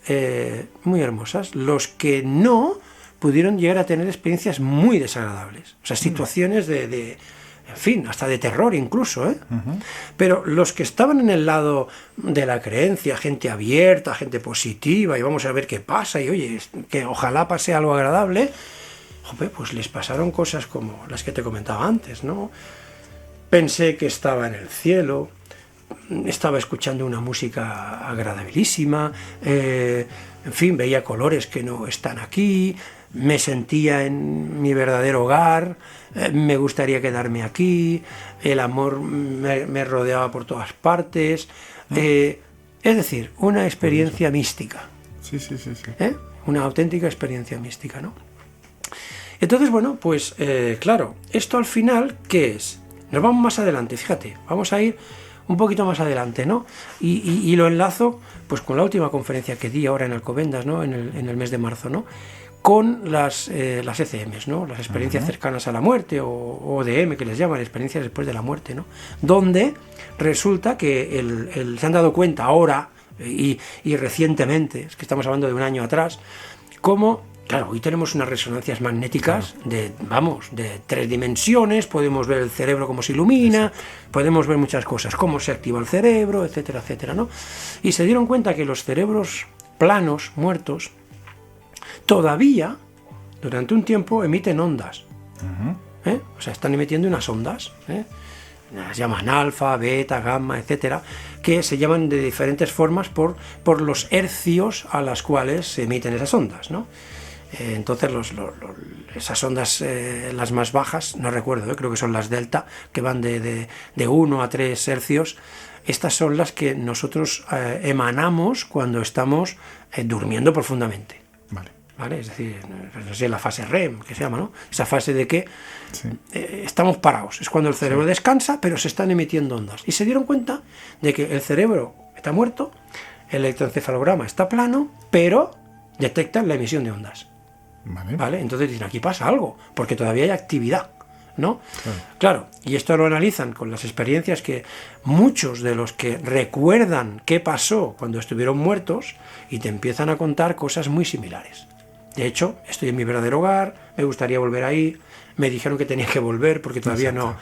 muy hermosas. Los que no pudieron llegar a tener experiencias muy desagradables. O sea, situaciones en fin, hasta de terror incluso, ¿eh? Uh-huh. Pero los que estaban en el lado de la creencia, gente abierta, gente positiva, y vamos a ver qué pasa, y oye, que ojalá pase algo agradable, pues les pasaron cosas como las que te comentaba antes, ¿no? Pensé que estaba en el cielo, estaba escuchando una música agradabilísima, en fin, veía colores que no están aquí, me sentía en mi verdadero hogar, me gustaría quedarme aquí, el amor me rodeaba por todas partes, es decir, una experiencia mística.
Sí.
Una auténtica experiencia mística, ¿no? Entonces, bueno, pues claro, esto al final, ¿qué es? Nos vamos más adelante, fíjate, vamos a ir un poquito más adelante, ¿no? Y lo enlazo pues con la última conferencia que di ahora en Alcobendas, ¿no? En el mes de marzo, ¿no? Con las ECMs, ¿no? Las experiencias cercanas a la muerte, o ODM, que les llaman, experiencias después de la muerte, ¿no? Donde resulta que se han dado cuenta ahora y recientemente, es que estamos hablando de un año atrás, como, claro, hoy tenemos unas resonancias magnéticas de 3 dimensiones, podemos ver el cerebro cómo se ilumina, podemos ver muchas cosas, cómo se activa el cerebro, etcétera, etcétera, ¿no? Y se dieron cuenta que los cerebros planos, muertos, todavía, durante un tiempo, emiten ondas. Uh-huh. O sea, están emitiendo unas ondas, las llaman alfa, beta, gamma, etcétera, que se llaman de diferentes formas por los hercios a las cuales se emiten esas ondas, ¿no? Entonces esas ondas, las más bajas, no recuerdo, creo que son las delta, que van de 1 a 3 hercios. Estas son las que nosotros emanamos cuando estamos durmiendo profundamente. ¿Vale? Es decir, no sé, la fase REM, que se llama, ¿no? Esa fase de que estamos parados. Es cuando el cerebro descansa, pero se están emitiendo ondas. Y se dieron cuenta de que el cerebro está muerto, el electroencefalograma está plano, pero detectan la emisión de ondas. ¿Vale? Entonces dicen, aquí pasa algo, porque todavía hay actividad, ¿no? Claro, y esto lo analizan con las experiencias que muchos de los que recuerdan qué pasó cuando estuvieron muertos y te empiezan a contar cosas muy similares. De hecho, estoy en mi verdadero hogar, me gustaría volver ahí, me dijeron que tenía que volver porque todavía no,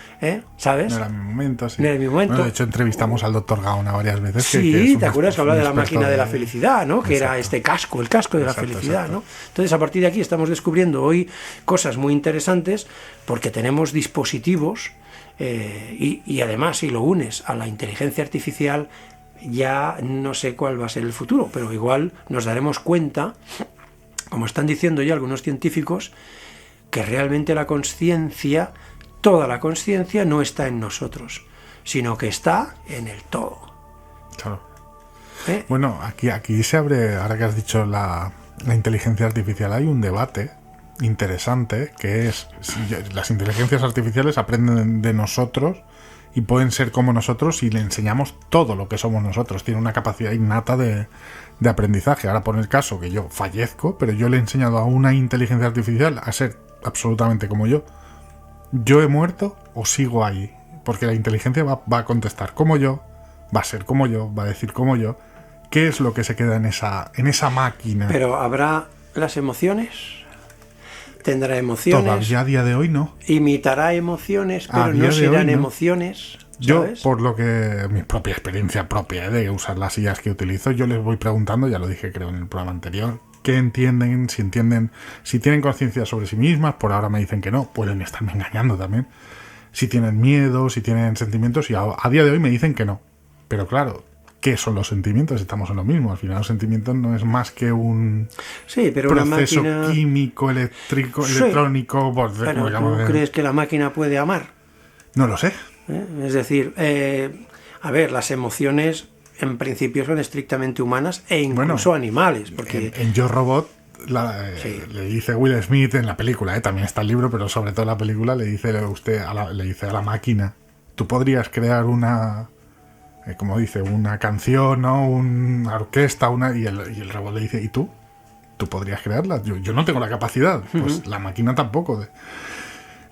¿sabes?
No era mi momento, sí.
No era mi momento.
Bueno, de hecho, entrevistamos al doctor Gaona varias veces.
Sí, ¿te acuerdas que hablaba de la máquina de la felicidad, ¿no? Que era este casco, el casco de la felicidad, ¿no? Entonces, a partir de aquí estamos descubriendo hoy cosas muy interesantes porque tenemos dispositivos y además, si lo unes a la inteligencia artificial, ya no sé cuál va a ser el futuro, pero igual nos daremos cuenta, como están diciendo ya algunos científicos, que realmente la conciencia, toda la conciencia, no está en nosotros, sino que está en el todo.
Claro. Bueno, aquí se abre, ahora que has dicho la inteligencia artificial, hay un debate interesante que es si las inteligencias artificiales aprenden de nosotros y pueden ser como nosotros si le enseñamos todo lo que somos nosotros. Tiene una capacidad innata de aprendizaje. Ahora pon el caso que yo fallezco, pero yo le he enseñado a una inteligencia artificial a ser absolutamente como yo. ¿Yo he muerto o sigo ahí? porque la inteligencia va a contestar como yo, va a ser como yo, va a decir como yo. ¿Qué es lo que se queda en esa máquina?
Pero ¿habrá las emociones? ¿Tendrá emociones?
Todavía a día de hoy no.
¿Imitará emociones,
A
pero
día
no
de
serán
hoy, no.
emociones?
Yo,
¿Sabes?
por lo que mi propia experiencia propia de usar las sillas que utilizo, yo les voy preguntando, ya lo dije creo en el programa anterior, qué entienden, si tienen conciencia sobre sí mismas. Por ahora me dicen que no, pueden estarme engañando también. Si tienen miedo, si tienen sentimientos, y a día de hoy me dicen que no. Pero claro, ¿qué son los sentimientos? Estamos en lo mismo. Al final los sentimientos no es más que un
Sí, pero
proceso
una máquina...
químico, eléctrico,
Sí.
electrónico.
Pero ¿tú crees que la máquina puede amar?
No lo sé.
Es decir, a ver, las emociones en principio son estrictamente humanas e incluso animales, porque
En Yo Robot
Sí.
le dice Will Smith en la película, también está el libro, pero sobre todo en la película le dice le dice a la máquina, tú podrías crear una, como dice, una canción, ¿no? Una orquesta, y el robot le dice, ¿y tú? ¿Tú podrías crearla? Yo no tengo la capacidad, pues la máquina tampoco.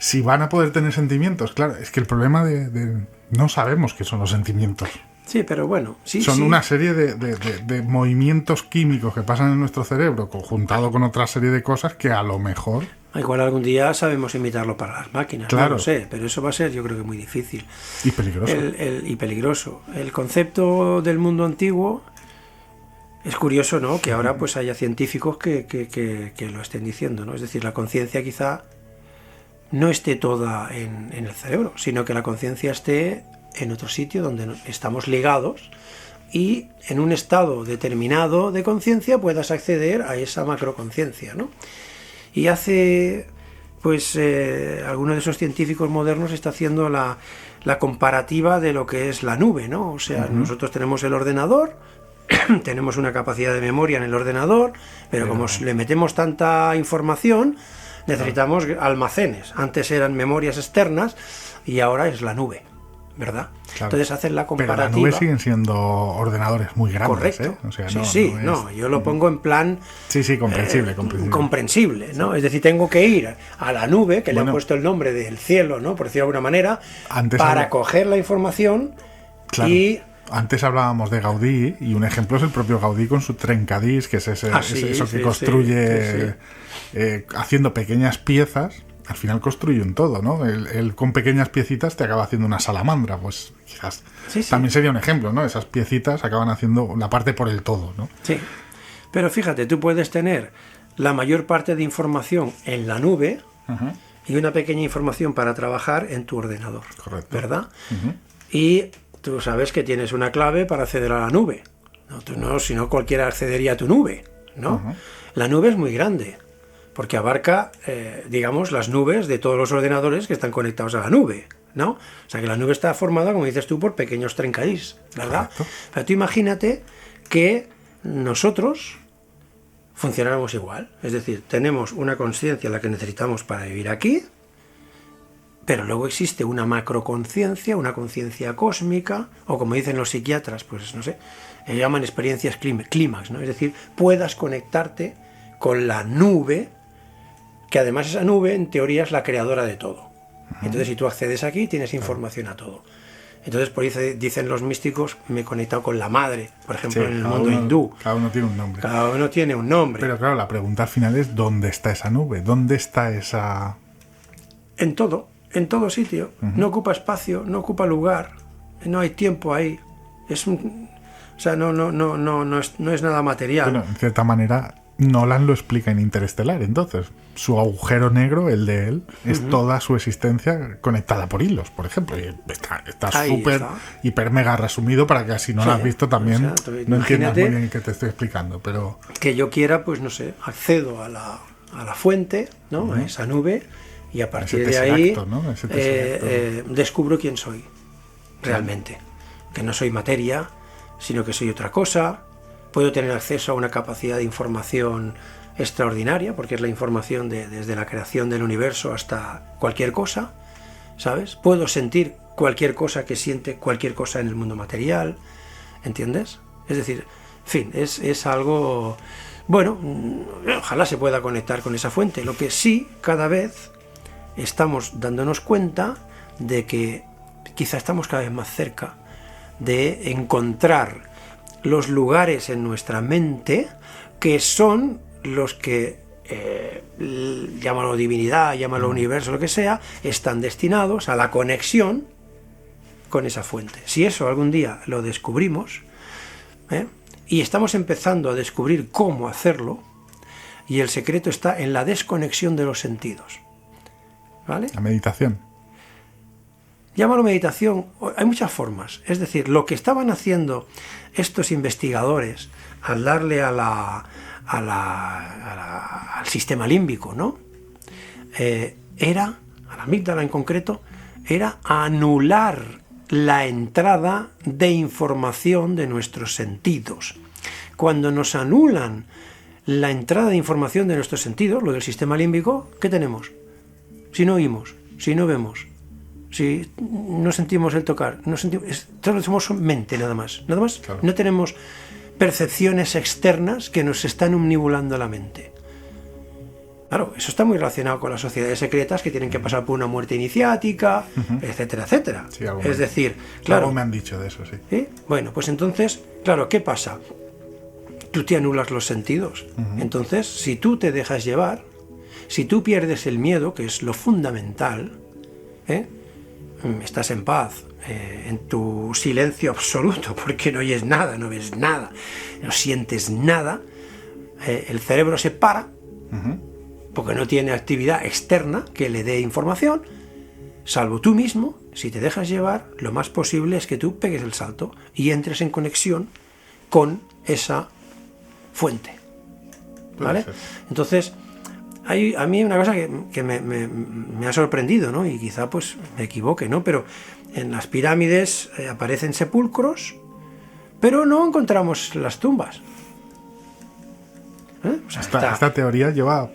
Si van a poder tener sentimientos, claro, es que el problema de no sabemos qué son los sentimientos.
sí, pero bueno, sí,
Son
sí.
una serie de movimientos químicos que pasan en nuestro cerebro, conjuntado con otra serie de cosas que a lo mejor...
Igual algún día sabemos imitarlo para las máquinas,
Claro.
no lo sé, pero eso va a ser yo creo que muy difícil.
Y peligroso.
Y peligroso. El concepto del mundo antiguo es curioso, ¿no? Que ahora pues haya científicos que lo estén diciendo, ¿no? Es decir, la conciencia quizá no esté toda en el cerebro, sino que la conciencia esté en otro sitio donde estamos ligados y en un estado determinado de conciencia puedas acceder a esa macroconciencia, ¿no? Y hace, pues, alguno de esos científicos modernos está haciendo la comparativa de lo que es la nube, ¿no? O sea, nosotros tenemos el ordenador, tenemos una capacidad de memoria en el ordenador, pero como le metemos tanta información, necesitamos almacenes. Antes eran memorias externas y ahora es la nube, ¿verdad?
Claro.
Entonces hacen la
Pero
comparativa.
la nube siguen siendo ordenadores muy grandes,
Correcto.
O sea,
sí, yo lo pongo en plan
Sí, comprensible.
comprensible, ¿no? Es decir, tengo que ir a la nube, que le han puesto el nombre del cielo, ¿no? Por decirlo de alguna manera, para coger la información.
Claro.
Y
antes hablábamos de Gaudí, y un ejemplo es el propio Gaudí con su trencadís, que es eso que construye haciendo pequeñas piezas. Al final construye un todo, ¿no? Él con pequeñas piecitas te acaba haciendo una salamandra, pues quizás también sería un ejemplo, ¿no? Esas piecitas acaban haciendo la parte por el todo, ¿no?
Sí, pero fíjate, tú puedes tener la mayor parte de información en la nube y una pequeña información para trabajar en tu ordenador.
Correcto.
¿Verdad? Y tú sabes que tienes una clave para acceder a la nube. No, tú no, si no cualquiera accedería a tu nube, ¿no? La nube es muy grande, porque abarca, digamos, las nubes de todos los ordenadores que están conectados a la nube, ¿no? O sea que la nube está formada, como dices tú, por pequeños trencadís, ¿verdad?
Correcto.
Pero tú imagínate que nosotros funcionáramos igual. Es decir, tenemos una conciencia la que necesitamos para vivir aquí, pero luego existe una macroconciencia, una conciencia cósmica, o como dicen los psiquiatras, pues no sé, llaman experiencias clímax, ¿no? Es decir, puedas conectarte con la nube, que además esa nube en teoría es la creadora de todo. Entonces si tú accedes aquí tienes información a todo. Entonces por ahí dicen los místicos, me he conectado con la madre, por ejemplo, en el mundo hindú.
Cada uno tiene un nombre.
Cada uno tiene un nombre.
Pero claro, la pregunta al final es ¿dónde está esa nube? ¿Dónde está esa...?
En todo sitio. No ocupa espacio, no ocupa lugar, no hay tiempo ahí. O sea, no es nada material.
Bueno, en cierta manera Nolan lo explica en Interestelar, entonces. Su agujero negro, el de él, es toda su existencia conectada por hilos, por ejemplo. Y está súper, hiper, mega resumido para que si no lo has visto también no entiendas muy bien qué te estoy explicando. Pero
que yo quiera, pues no sé, accedo a la fuente, ¿no? A esa nube, y a partir de ahí descubro quién soy realmente. Que no soy materia, sino que soy otra cosa. Puedo tener acceso a una capacidad de información extraordinaria, porque es la información desde la creación del universo hasta cualquier cosa, ¿sabes? Puedo sentir cualquier cosa que siente cualquier cosa en el mundo material, ¿entiendes? Es decir, en fin, es algo... Bueno, ojalá se pueda conectar con esa fuente. Lo que sí, cada vez estamos dándonos cuenta de que quizá estamos cada vez más cerca de encontrar los lugares en nuestra mente que son los que, llámalo divinidad, llámalo universo, lo que sea, están destinados a la conexión con esa fuente. Si eso algún día lo descubrimos, y estamos empezando a descubrir cómo hacerlo, y el secreto está en la desconexión de los sentidos. ¿Vale?
La meditación.
Llámalo meditación, hay muchas formas. Es decir, lo que estaban haciendo estos investigadores al darle al sistema límbico, ¿no? Era, a la amígdala en concreto, era anular la entrada de información de nuestros sentidos. Cuando nos anulan la entrada de información de nuestros sentidos, lo del sistema límbico, ¿qué tenemos? Si no oímos, si no vemos, si no sentimos el tocar, solo somos mente nada más. Claro. No tenemos percepciones externas que nos están omnibulando la mente. Claro, eso está muy relacionado con las sociedades secretas que tienen que pasar por una muerte iniciática, etcétera, etcétera.
Sí,
es decir, claro.
Algo me han dicho de eso, sí.
¿Sí? Bueno, pues entonces, claro, ¿qué pasa? Tú te anulas los sentidos. Entonces, si tú te dejas llevar, si tú pierdes el miedo, que es lo fundamental, estás en paz, en tu silencio absoluto, porque no oyes nada, no ves nada, no sientes nada, el cerebro se para, porque no tiene actividad externa que le dé información, salvo tú mismo. Si te dejas llevar, lo más posible es que tú pegues el salto y entres en conexión con esa fuente, ¿vale? Entonces, hay a mí una cosa que me ha sorprendido, ¿no? Y quizá pues me equivoque, ¿no? Pero en las pirámides aparecen sepulcros, pero no encontramos las tumbas.
O sea, esta teoría lleva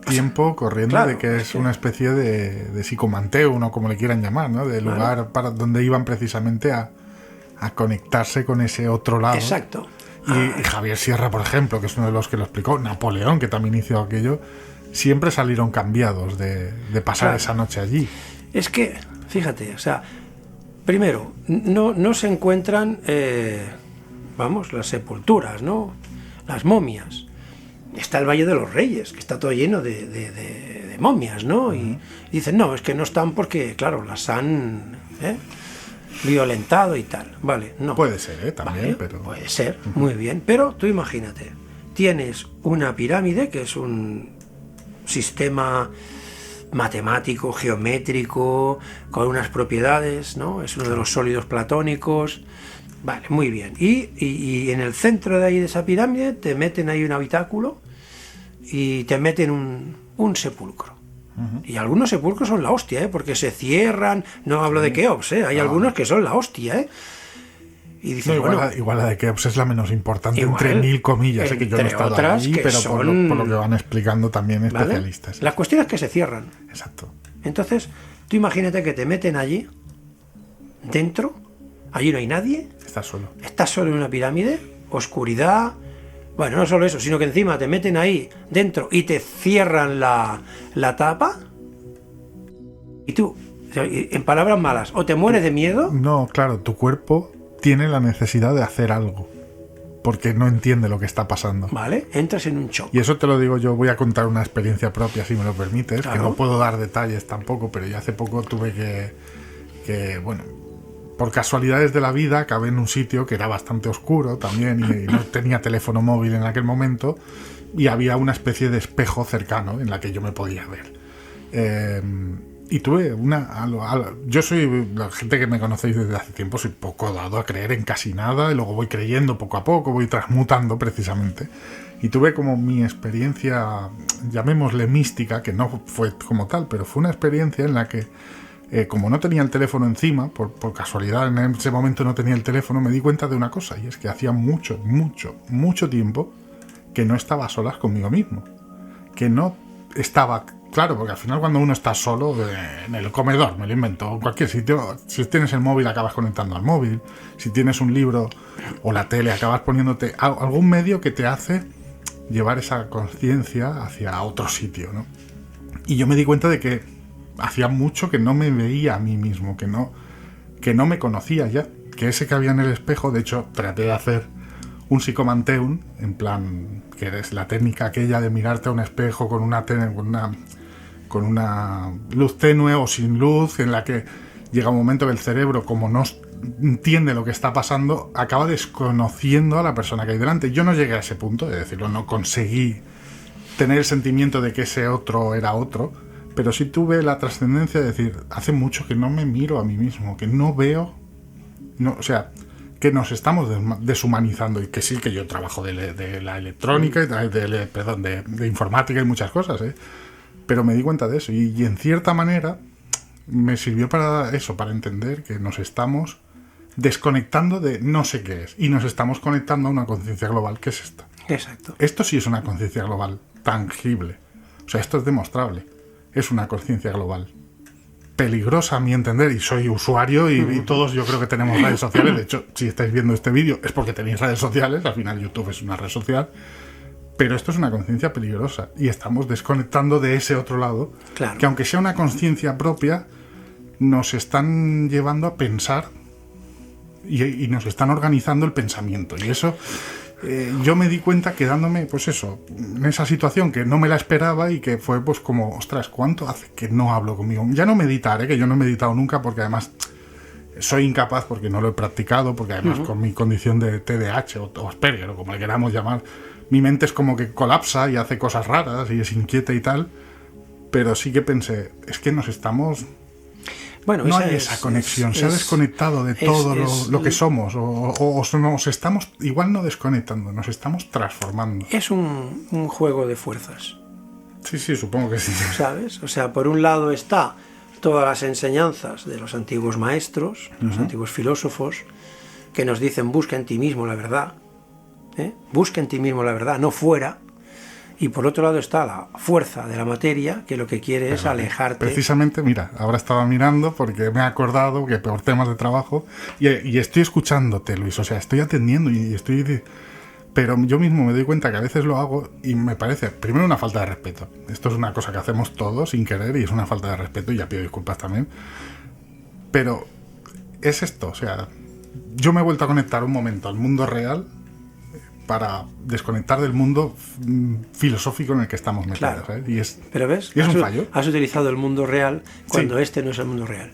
tiempo corriendo, claro, de que es una especie de psicomanteo, o como le quieran llamar, ¿no? De lugar para donde iban precisamente a conectarse con ese otro lado.
Exacto.
Y Javier Sierra, por ejemplo, que es uno de los que lo explicó, Napoleón, que también hizo aquello, siempre salieron cambiados de pasar esa noche allí.
Es que, fíjate, o sea, primero, no se encuentran, las sepulturas, ¿no? Las momias. Está el Valle de los Reyes, que está todo lleno de momias, ¿no? Y dicen, no, es que no están porque, claro, las han violentado y tal. Vale, no.
Puede ser, también,
vale,
pero...
Puede ser, muy bien. Pero tú imagínate, tienes una pirámide, que es un sistema matemático, geométrico, con unas propiedades, ¿no? Es uno de los sólidos platónicos. Vale, muy bien. Y en el centro de ahí de esa pirámide te meten ahí un habitáculo y te meten un sepulcro. Y algunos sepulcros son la hostia, porque se cierran. No hablo de Keops, hay algunos que son la hostia, Y dices,
igual la de Keops es la menos importante, entre mil comillas, que yo no he estado allí, pero por lo que van explicando también especialistas.
La cuestión es que se cierran.
Exacto.
Entonces, tú imagínate que te meten allí, dentro, allí no hay nadie. Estás solo en una pirámide, oscuridad. Bueno, no solo eso, sino que encima te meten ahí dentro y te cierran la tapa. Y tú, en palabras malas, o te mueres de miedo.
No, claro, tu cuerpo tiene la necesidad de hacer algo, porque no entiende lo que está pasando.
Vale, entras en un shock.
Y eso te lo digo yo, voy a contar una experiencia propia, si me lo permites, claro. Que no puedo dar detalles tampoco, pero ya hace poco tuve que por casualidades de la vida, acabé en un sitio que era bastante oscuro también y no tenía teléfono móvil en aquel momento, y había una especie de espejo cercano en la que yo me podía ver. Y tuve yo soy, la gente que me conocéis desde hace tiempo, soy poco dado a creer en casi nada, y luego voy creyendo poco a poco, voy transmutando precisamente. Y tuve como mi experiencia, llamémosle mística, que no fue como tal, pero fue una experiencia en la que como no tenía el teléfono encima, por casualidad en ese momento no tenía el teléfono, me di cuenta de una cosa, y es que hacía mucho tiempo que no estaba a solas conmigo mismo. Que no estaba... Claro, porque al final cuando uno está solo, en el comedor, me lo invento, en cualquier sitio, si tienes el móvil acabas conectando al móvil, si tienes un libro o la tele acabas poniéndote algún medio que te hace llevar esa conciencia hacia otro sitio, ¿no? Y yo me di cuenta de que hacía mucho que no me veía a mí mismo, que no que no me conocía ya, que ese que había en el espejo, de hecho, traté de hacer un psicomanteum, en plan, que es la técnica aquella de mirarte a un espejo con con una luz tenue o sin luz, en la que llega un momento que el cerebro, como no entiende lo que está pasando, acaba desconociendo a la persona que hay delante. Yo no llegué a ese punto de decirlo, no conseguí tener el sentimiento de que ese otro era otro, pero sí tuve la trascendencia de decir, hace mucho que no me miro a mí mismo, que no veo, o sea, que nos estamos deshumanizando, y que sí, que yo trabajo de la electrónica, y de informática y muchas cosas, pero me di cuenta de eso, y en cierta manera me sirvió para eso, para entender que nos estamos desconectando de no sé qué es, y nos estamos conectando a una conciencia global, que es esta.
Exacto.
Esto sí es una conciencia global tangible, o sea, esto es demostrable, es una conciencia global. Peligrosa a mi entender, y soy usuario y todos yo creo que tenemos redes sociales. De hecho, si estáis viendo este vídeo es porque tenéis redes sociales, al final YouTube es una red social, pero esto es una conciencia peligrosa y estamos desconectando de ese otro lado,
claro,
que aunque sea una conciencia propia, nos están llevando a pensar y nos están organizando el pensamiento, y eso yo me di cuenta quedándome, pues eso, en esa situación que no me la esperaba, y que fue pues como, ostras, ¿cuánto hace que no hablo conmigo? Ya no meditar, que yo no he meditado nunca, porque además soy incapaz, porque no lo he practicado, porque además con mi condición de TDAH o Asperger, o como le queramos llamar, mi mente es como que colapsa y hace cosas raras y es inquieta y tal, pero sí que pensé, es que nos estamos...
Bueno,
no hay esa conexión, se ha desconectado de todo lo que somos, o nos estamos, igual no desconectando, nos estamos transformando.
Es un juego de fuerzas.
Sí, supongo que sí.
¿Sabes? O sea, por un lado está todas las enseñanzas de los antiguos maestros, los antiguos filósofos, que nos dicen, busca en ti mismo la verdad, busca en ti mismo la verdad, no fuera. Y por otro lado está la fuerza de la materia, que lo que quiere es alejarte. Precisamente,
mira, ahora estaba mirando porque me he acordado que por temas de trabajo, y estoy escuchándote, Luis, o sea, estoy atendiendo y estoy... Pero yo mismo me doy cuenta que a veces lo hago y me parece, primero, una falta de respeto. Esto es una cosa que hacemos todos sin querer y es una falta de respeto, y ya pido disculpas también. Pero es esto, o sea, yo me he vuelto a conectar un momento al mundo real para desconectar del mundo filosófico en el que estamos metidos.
Claro.
Y
pero ves,
y es un fallo.
Has utilizado el mundo real cuando este no es el mundo real.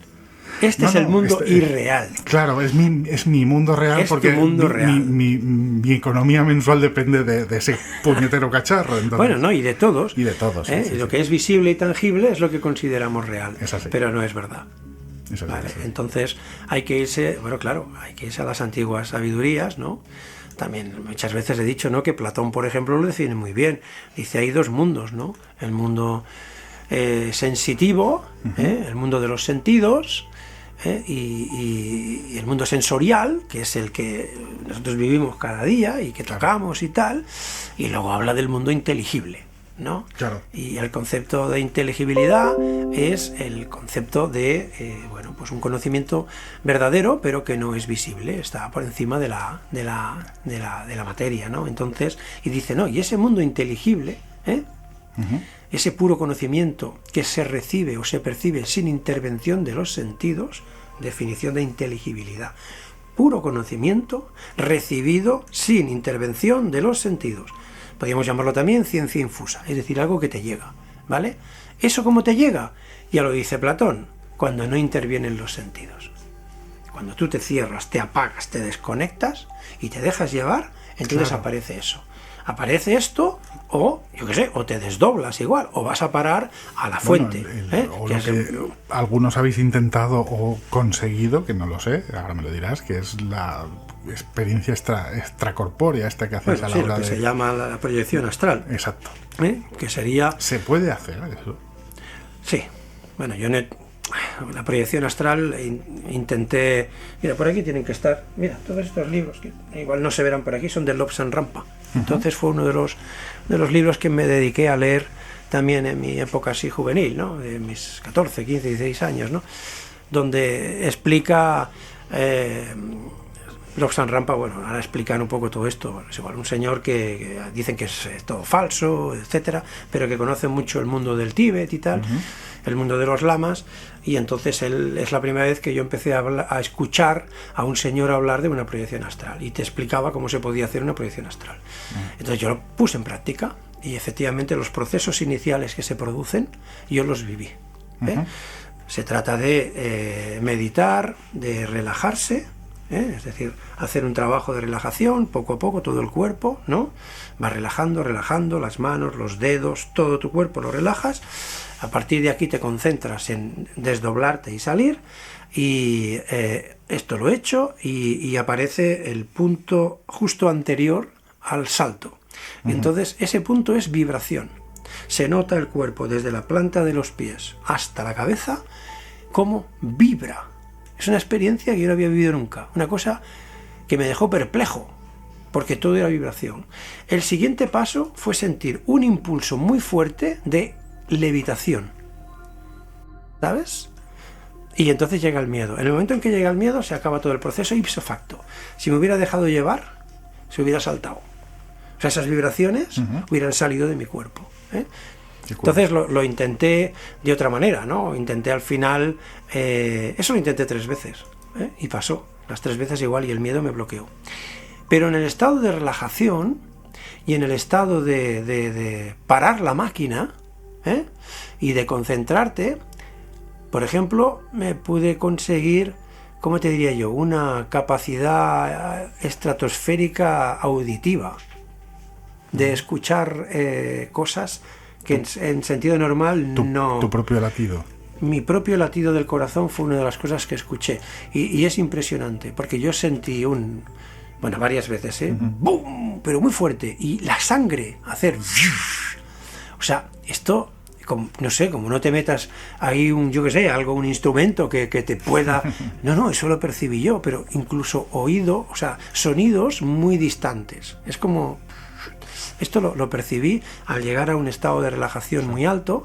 Este es el mundo irreal.
Claro, es mi mundo real, porque
mundo real.
Mi economía mensual depende de ese puñetero cacharro. Entonces,
bueno, no, y de todos.
Y de todos.
Sí, lo que es visible y tangible es lo que consideramos real.
Es así.
Pero no es verdad.
Vale,
entonces hay que irse, hay que irse a las antiguas sabidurías, ¿no? También muchas veces he dicho, ¿no?, que Platón, por ejemplo, lo define muy bien. Dice, hay dos mundos, ¿no? El mundo sensitivo, el mundo de los sentidos, y el mundo sensorial, que es el que nosotros vivimos cada día y que tocamos y tal, y luego habla del mundo inteligible, ¿no?
Claro.
Y el concepto de inteligibilidad es el concepto de pues un conocimiento verdadero, pero que no es visible, está por encima de la materia, ¿no? Entonces, y dice, no, y ese mundo inteligible, ese puro conocimiento que se recibe o se percibe sin intervención de los sentidos, definición de inteligibilidad, puro conocimiento recibido sin intervención de los sentidos. Podríamos llamarlo también ciencia infusa, es decir, algo que te llega, ¿vale? ¿Eso cómo te llega? Ya lo dice Platón, cuando no intervienen los sentidos. Cuando tú te cierras, te apagas, te desconectas y te dejas llevar, entonces aparece eso. Aparece esto, o yo qué sé, o te desdoblas igual, o vas a parar a la fuente.
O lo que algunos habéis intentado o conseguido, que no lo sé, ahora me lo dirás, que es la experiencia extracorpórea esta que hacéis a la hora
que se llama la proyección astral.
Exacto.
Que sería...
¿Se puede hacer eso?
Sí. Bueno, yo la proyección astral intenté... Mira, por aquí tienen que estar... Mira, todos estos libros, que igual no se verán por aquí, son de Lobsang Rampa. Entonces fue uno de los libros que me dediqué a leer también en mi época así juvenil, ¿no? De mis 14, 15, 16 años, ¿no? Donde explica... Lobsang Rampa, bueno, ahora explican un poco todo esto. Es igual, un señor que dicen que es todo falso, etcétera, pero que conoce mucho el mundo del Tíbet y tal. el mundo de los lamas, y entonces es la primera vez que yo empecé a escuchar a un señor hablar de una proyección astral, y te explicaba cómo se podía hacer una proyección astral. Entonces yo lo puse en práctica, y efectivamente los procesos iniciales que se producen, yo los viví. Se trata de meditar, de relajarse, es decir, hacer un trabajo de relajación, poco a poco, todo el cuerpo, ¿no? Vas relajando, las manos, los dedos, todo tu cuerpo lo relajas. A partir de aquí te concentras en desdoblarte y salir, y esto lo he hecho, y aparece el punto justo anterior al salto. Entonces, ese punto es vibración. Se nota el cuerpo desde la planta de los pies hasta la cabeza, cómo vibra. Es una experiencia que yo no había vivido nunca, una cosa que me dejó perplejo, porque todo era vibración. El siguiente paso fue sentir un impulso muy fuerte de levitación, ¿sabes? Y entonces llega el miedo. En el momento en que llega el miedo se acaba todo el proceso ipso facto. Si me hubiera dejado llevar, se hubiera saltado. O sea, esas vibraciones hubieran salido de mi cuerpo, ¿eh? Entonces lo intenté de otra manera, ¿no? Intenté al final, eso lo intenté 3 veces, y pasó, las 3 veces igual, y el miedo me bloqueó. Pero en el estado de relajación y en el estado de parar la máquina, y de concentrarte, por ejemplo, me pude conseguir, ¿cómo te diría yo?, una capacidad estratosférica auditiva, de escuchar cosas que en sentido normal no...
Tu propio latido.
Mi propio latido del corazón fue una de las cosas que escuché. Y es impresionante, porque yo sentí varias veces, ¡boom!, pero muy fuerte. Y la sangre, hacer... O sea, esto, no sé, como no te metas ahí un instrumento que te pueda... No, eso lo percibí yo, pero incluso oído, o sea, sonidos muy distantes. Es como... Esto lo percibí al llegar a un estado de relajación muy alto.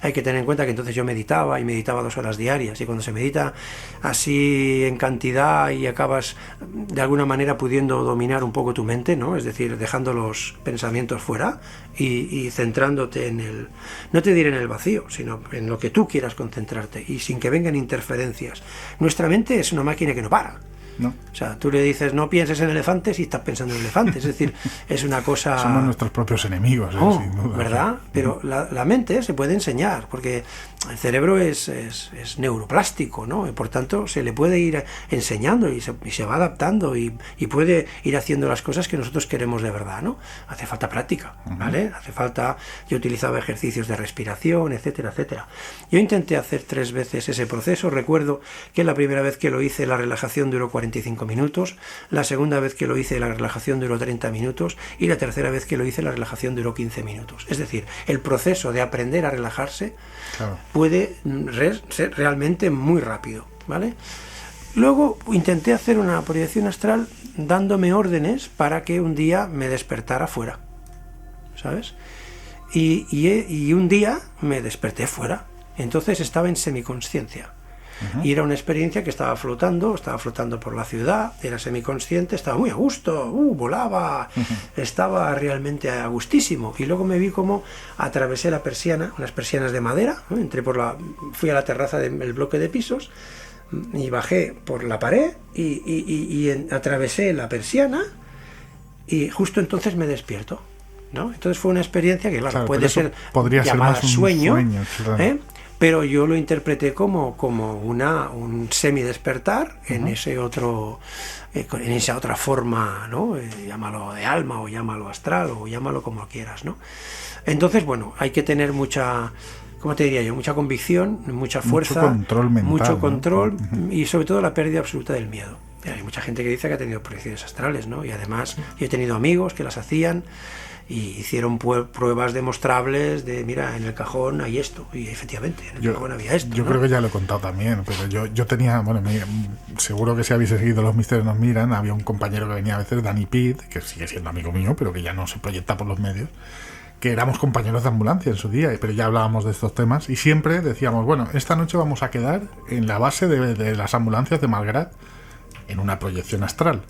Hay que tener en cuenta que entonces yo meditaba 2 horas diarias, y cuando se medita así en cantidad y acabas de alguna manera pudiendo dominar un poco tu mente, ¿no? Es decir, dejando los pensamientos fuera y centrándote en el, no te diré en el vacío, sino en lo que tú quieras concentrarte, y sin que vengan interferencias. Nuestra mente es una máquina que no para.
¿No?
O sea, tú le dices no pienses en elefantes y estás pensando en elefantes. Es decir, es una cosa...
Somos nuestros propios enemigos, sin duda.
¿Verdad? Pero la mente se puede enseñar, porque el cerebro es neuroplástico, ¿no? Y por tanto se le puede ir enseñando y se va adaptando y puede ir haciendo las cosas que nosotros queremos de verdad, ¿no? Hace falta práctica, ¿vale? Hace falta... Yo utilizaba ejercicios de respiración, etcétera, etcétera. Yo intenté hacer 3 veces ese proceso. Recuerdo que la primera vez que lo hice, la relajación duró 45 minutos, la segunda vez que lo hice la relajación duró 30 minutos, y la tercera vez que lo hice la relajación duró 15 minutos. Es decir, el proceso de aprender a relajarse puede ser realmente muy rápido, ¿vale? Luego intenté hacer una proyección astral dándome órdenes para que un día me despertara fuera, ¿sabes? Y un día me desperté fuera, entonces estaba en semiconsciencia. Y era una experiencia que estaba flotando por la ciudad, era semiconsciente, estaba muy a gusto, volaba, estaba realmente a gustísimo. Y luego me vi como atravesé la persiana, unas persianas de madera, ¿no? Fui a la terraza del bloque de pisos y bajé por la pared y atravesé la persiana, y justo entonces me despierto, ¿no? Entonces fue una experiencia que, claro, podría ser llamada sueño, claro. Pero yo lo interpreté como un semidespertar en esa otra forma, ¿no? Llámalo de alma, o llámalo astral, o llámalo como quieras, ¿no? Entonces, hay que tener mucha, ¿cómo te diría yo?, mucha convicción, mucha fuerza, mucho control, ¿no? Y sobre todo la pérdida absoluta del miedo. Hay mucha gente que dice que ha tenido proyecciones astrales, ¿no? Y además yo he tenido amigos que las hacían y hicieron pruebas demostrables de, mira, en el cajón hay esto, y efectivamente en el cajón había esto.
Yo creo que ya lo he contado también, pero yo tenía, seguro que si habéis seguido Los Misterios Nos Miran, había un compañero que venía a veces, Dani Pitt, que sigue siendo amigo mío, pero que ya no se proyecta por los medios, que éramos compañeros de ambulancia en su día, pero ya hablábamos de estos temas, y siempre decíamos, esta noche vamos a quedar en la base de las ambulancias de Malgrat, en una proyección astral.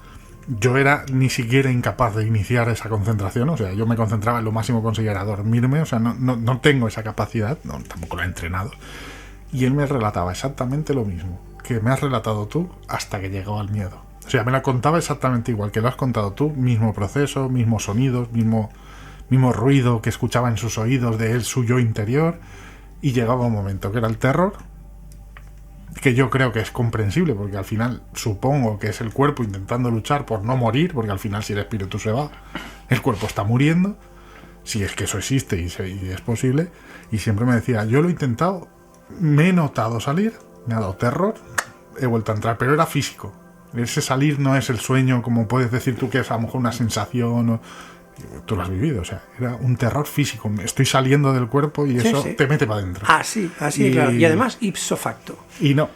yo era ni siquiera incapaz de iniciar esa concentración, o sea, yo me concentraba en lo máximo que conseguía era dormirme, o sea, no tengo esa capacidad, tampoco lo he entrenado. Y él me relataba exactamente lo mismo que me has relatado tú hasta que llegó al miedo. O sea, me la contaba exactamente igual que lo has contado tú, mismo proceso, mismos sonidos, mismo ruido que escuchaba en sus oídos de él, su yo interior, y llegaba un momento que era el terror, que yo creo que es comprensible, porque al final supongo que es el cuerpo intentando luchar por no morir, porque al final si el espíritu se va, el cuerpo está muriendo, si es que eso existe y es posible, y siempre me decía, yo lo he intentado, me he notado salir, me ha dado terror, he vuelto a entrar, pero era físico. Ese salir no es el sueño, como puedes decir tú, que es a lo mejor una sensación, o... tú lo has vivido, o sea, era un terror físico, estoy saliendo del cuerpo y eso te mete para adentro.
Así, claro, y además ipso facto.
Y no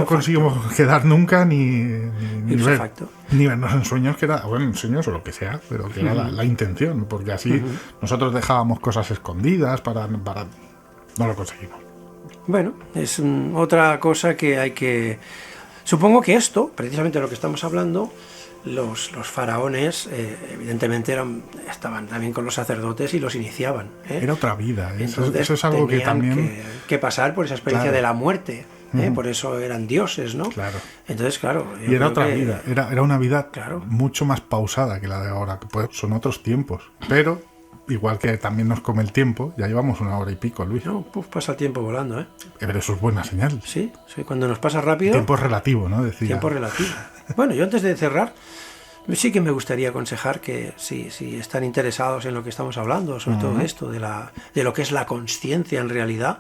conseguimos quedar nunca ni vernos en sueños, que era, bueno, en sueños o lo que sea, pero que era la intención, porque así nosotros dejábamos cosas escondidas para no lo conseguimos.
Bueno, es otra cosa que hay que... Supongo que esto, precisamente lo que estamos hablando, los faraones evidentemente estaban también con los sacerdotes y los iniciaban.
Era otra vida.
Entonces,
eso es algo que también...
que pasar por esa experiencia de la muerte. Por eso eran dioses, ¿no?
Claro.
Entonces, claro.
Y era otra vida. Era una vida mucho más pausada que la de ahora. Pues son otros tiempos. Pero... igual que también nos come el tiempo, ya llevamos 1 hora y pico, Luis.
No, pues pasa el tiempo volando, ¿eh?
Pero eso es buena señal.
Sí, cuando nos pasa rápido...
Tiempo relativo, ¿no? Decía.
Tiempo relativo. Bueno, yo antes de cerrar, sí que me gustaría aconsejar que si están interesados en lo que estamos hablando, sobre todo esto, de lo que es la consciencia en realidad,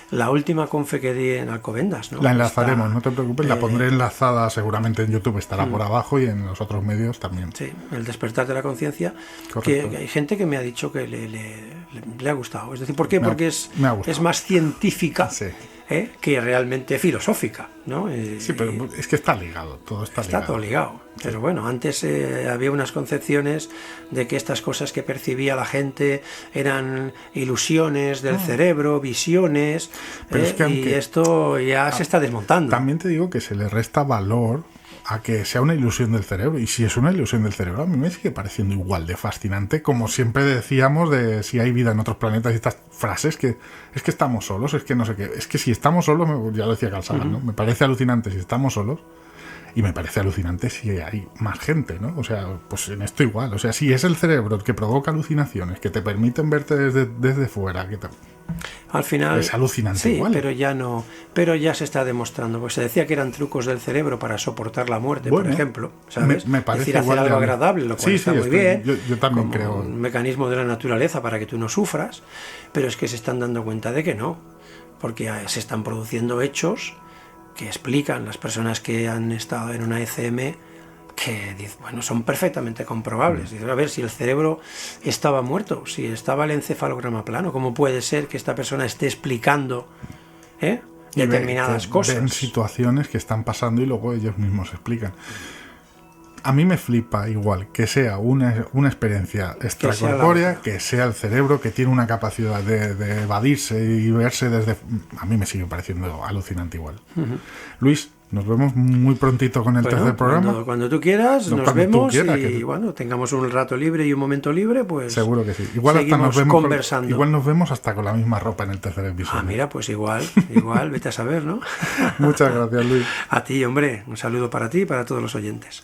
la última confe que di en Alcobendas, ¿no?
La enlazaremos, no te preocupes, la pondré enlazada seguramente en YouTube, estará por abajo y en los otros medios también.
Sí, el despertar de la conciencia, que hay gente que me ha dicho que le ha gustado. Es decir, ¿por qué? Porque es más científica que realmente filosófica, ¿no?
Sí, pero es que está ligado, todo está ligado.
Está todo ligado. Pero bueno, antes había unas concepciones de que estas cosas que percibía la gente eran ilusiones del cerebro, visiones,
pero es que
y esto ya se está desmontando.
También te digo que se le resta valor a que sea una ilusión del cerebro, y si es una ilusión del cerebro, a mí me sigue pareciendo igual de fascinante, como siempre decíamos de si hay vida en otros planetas y estas frases que es que estamos solos, es que no sé qué, es que si estamos solos, ya lo decía Carl Sagan, ¿no? Me parece alucinante si estamos solos, y me parece alucinante si hay más gente, ¿no? O sea, pues en esto igual, o sea, si es el cerebro el que provoca alucinaciones, que te permiten verte desde fuera, que
al final
es alucinante,
sí,
igual.
pero ya se está demostrando, pues se decía que eran trucos del cerebro para soportar la muerte,
bueno,
por ejemplo, ¿sabes?
Me parece
es decir, hacer algo agradable, lo cual está muy bien.
Yo también creo.
Un mecanismo de la naturaleza para que tú no sufras, pero es que se están dando cuenta de que no, porque se están produciendo hechos que explican las personas que han estado en una ECM, que bueno, son perfectamente comprobables. Dice, a ver, si el cerebro estaba muerto, si estaba el encefalograma plano, ¿cómo puede ser que esta persona esté explicando determinadas cosas?
Ven situaciones que están pasando y luego ellos mismos explican. A mí me flipa igual que sea una experiencia extracorpórea, que sea el cerebro que tiene una capacidad de evadirse y verse desde... A mí me sigue pareciendo alucinante igual. Luis, nos vemos muy prontito con el tercer programa.
Cuando tú quieras, nos vemos y bueno, tengamos un rato libre y un momento libre, pues
seguro que sí. Igual hasta nos vemos
conversando.
Igual nos vemos hasta con la misma ropa en el tercer episodio.
Ah, mira, pues igual, vete a saber, ¿no?
Muchas gracias, Luis.
A ti, hombre, un saludo para ti y para todos los oyentes.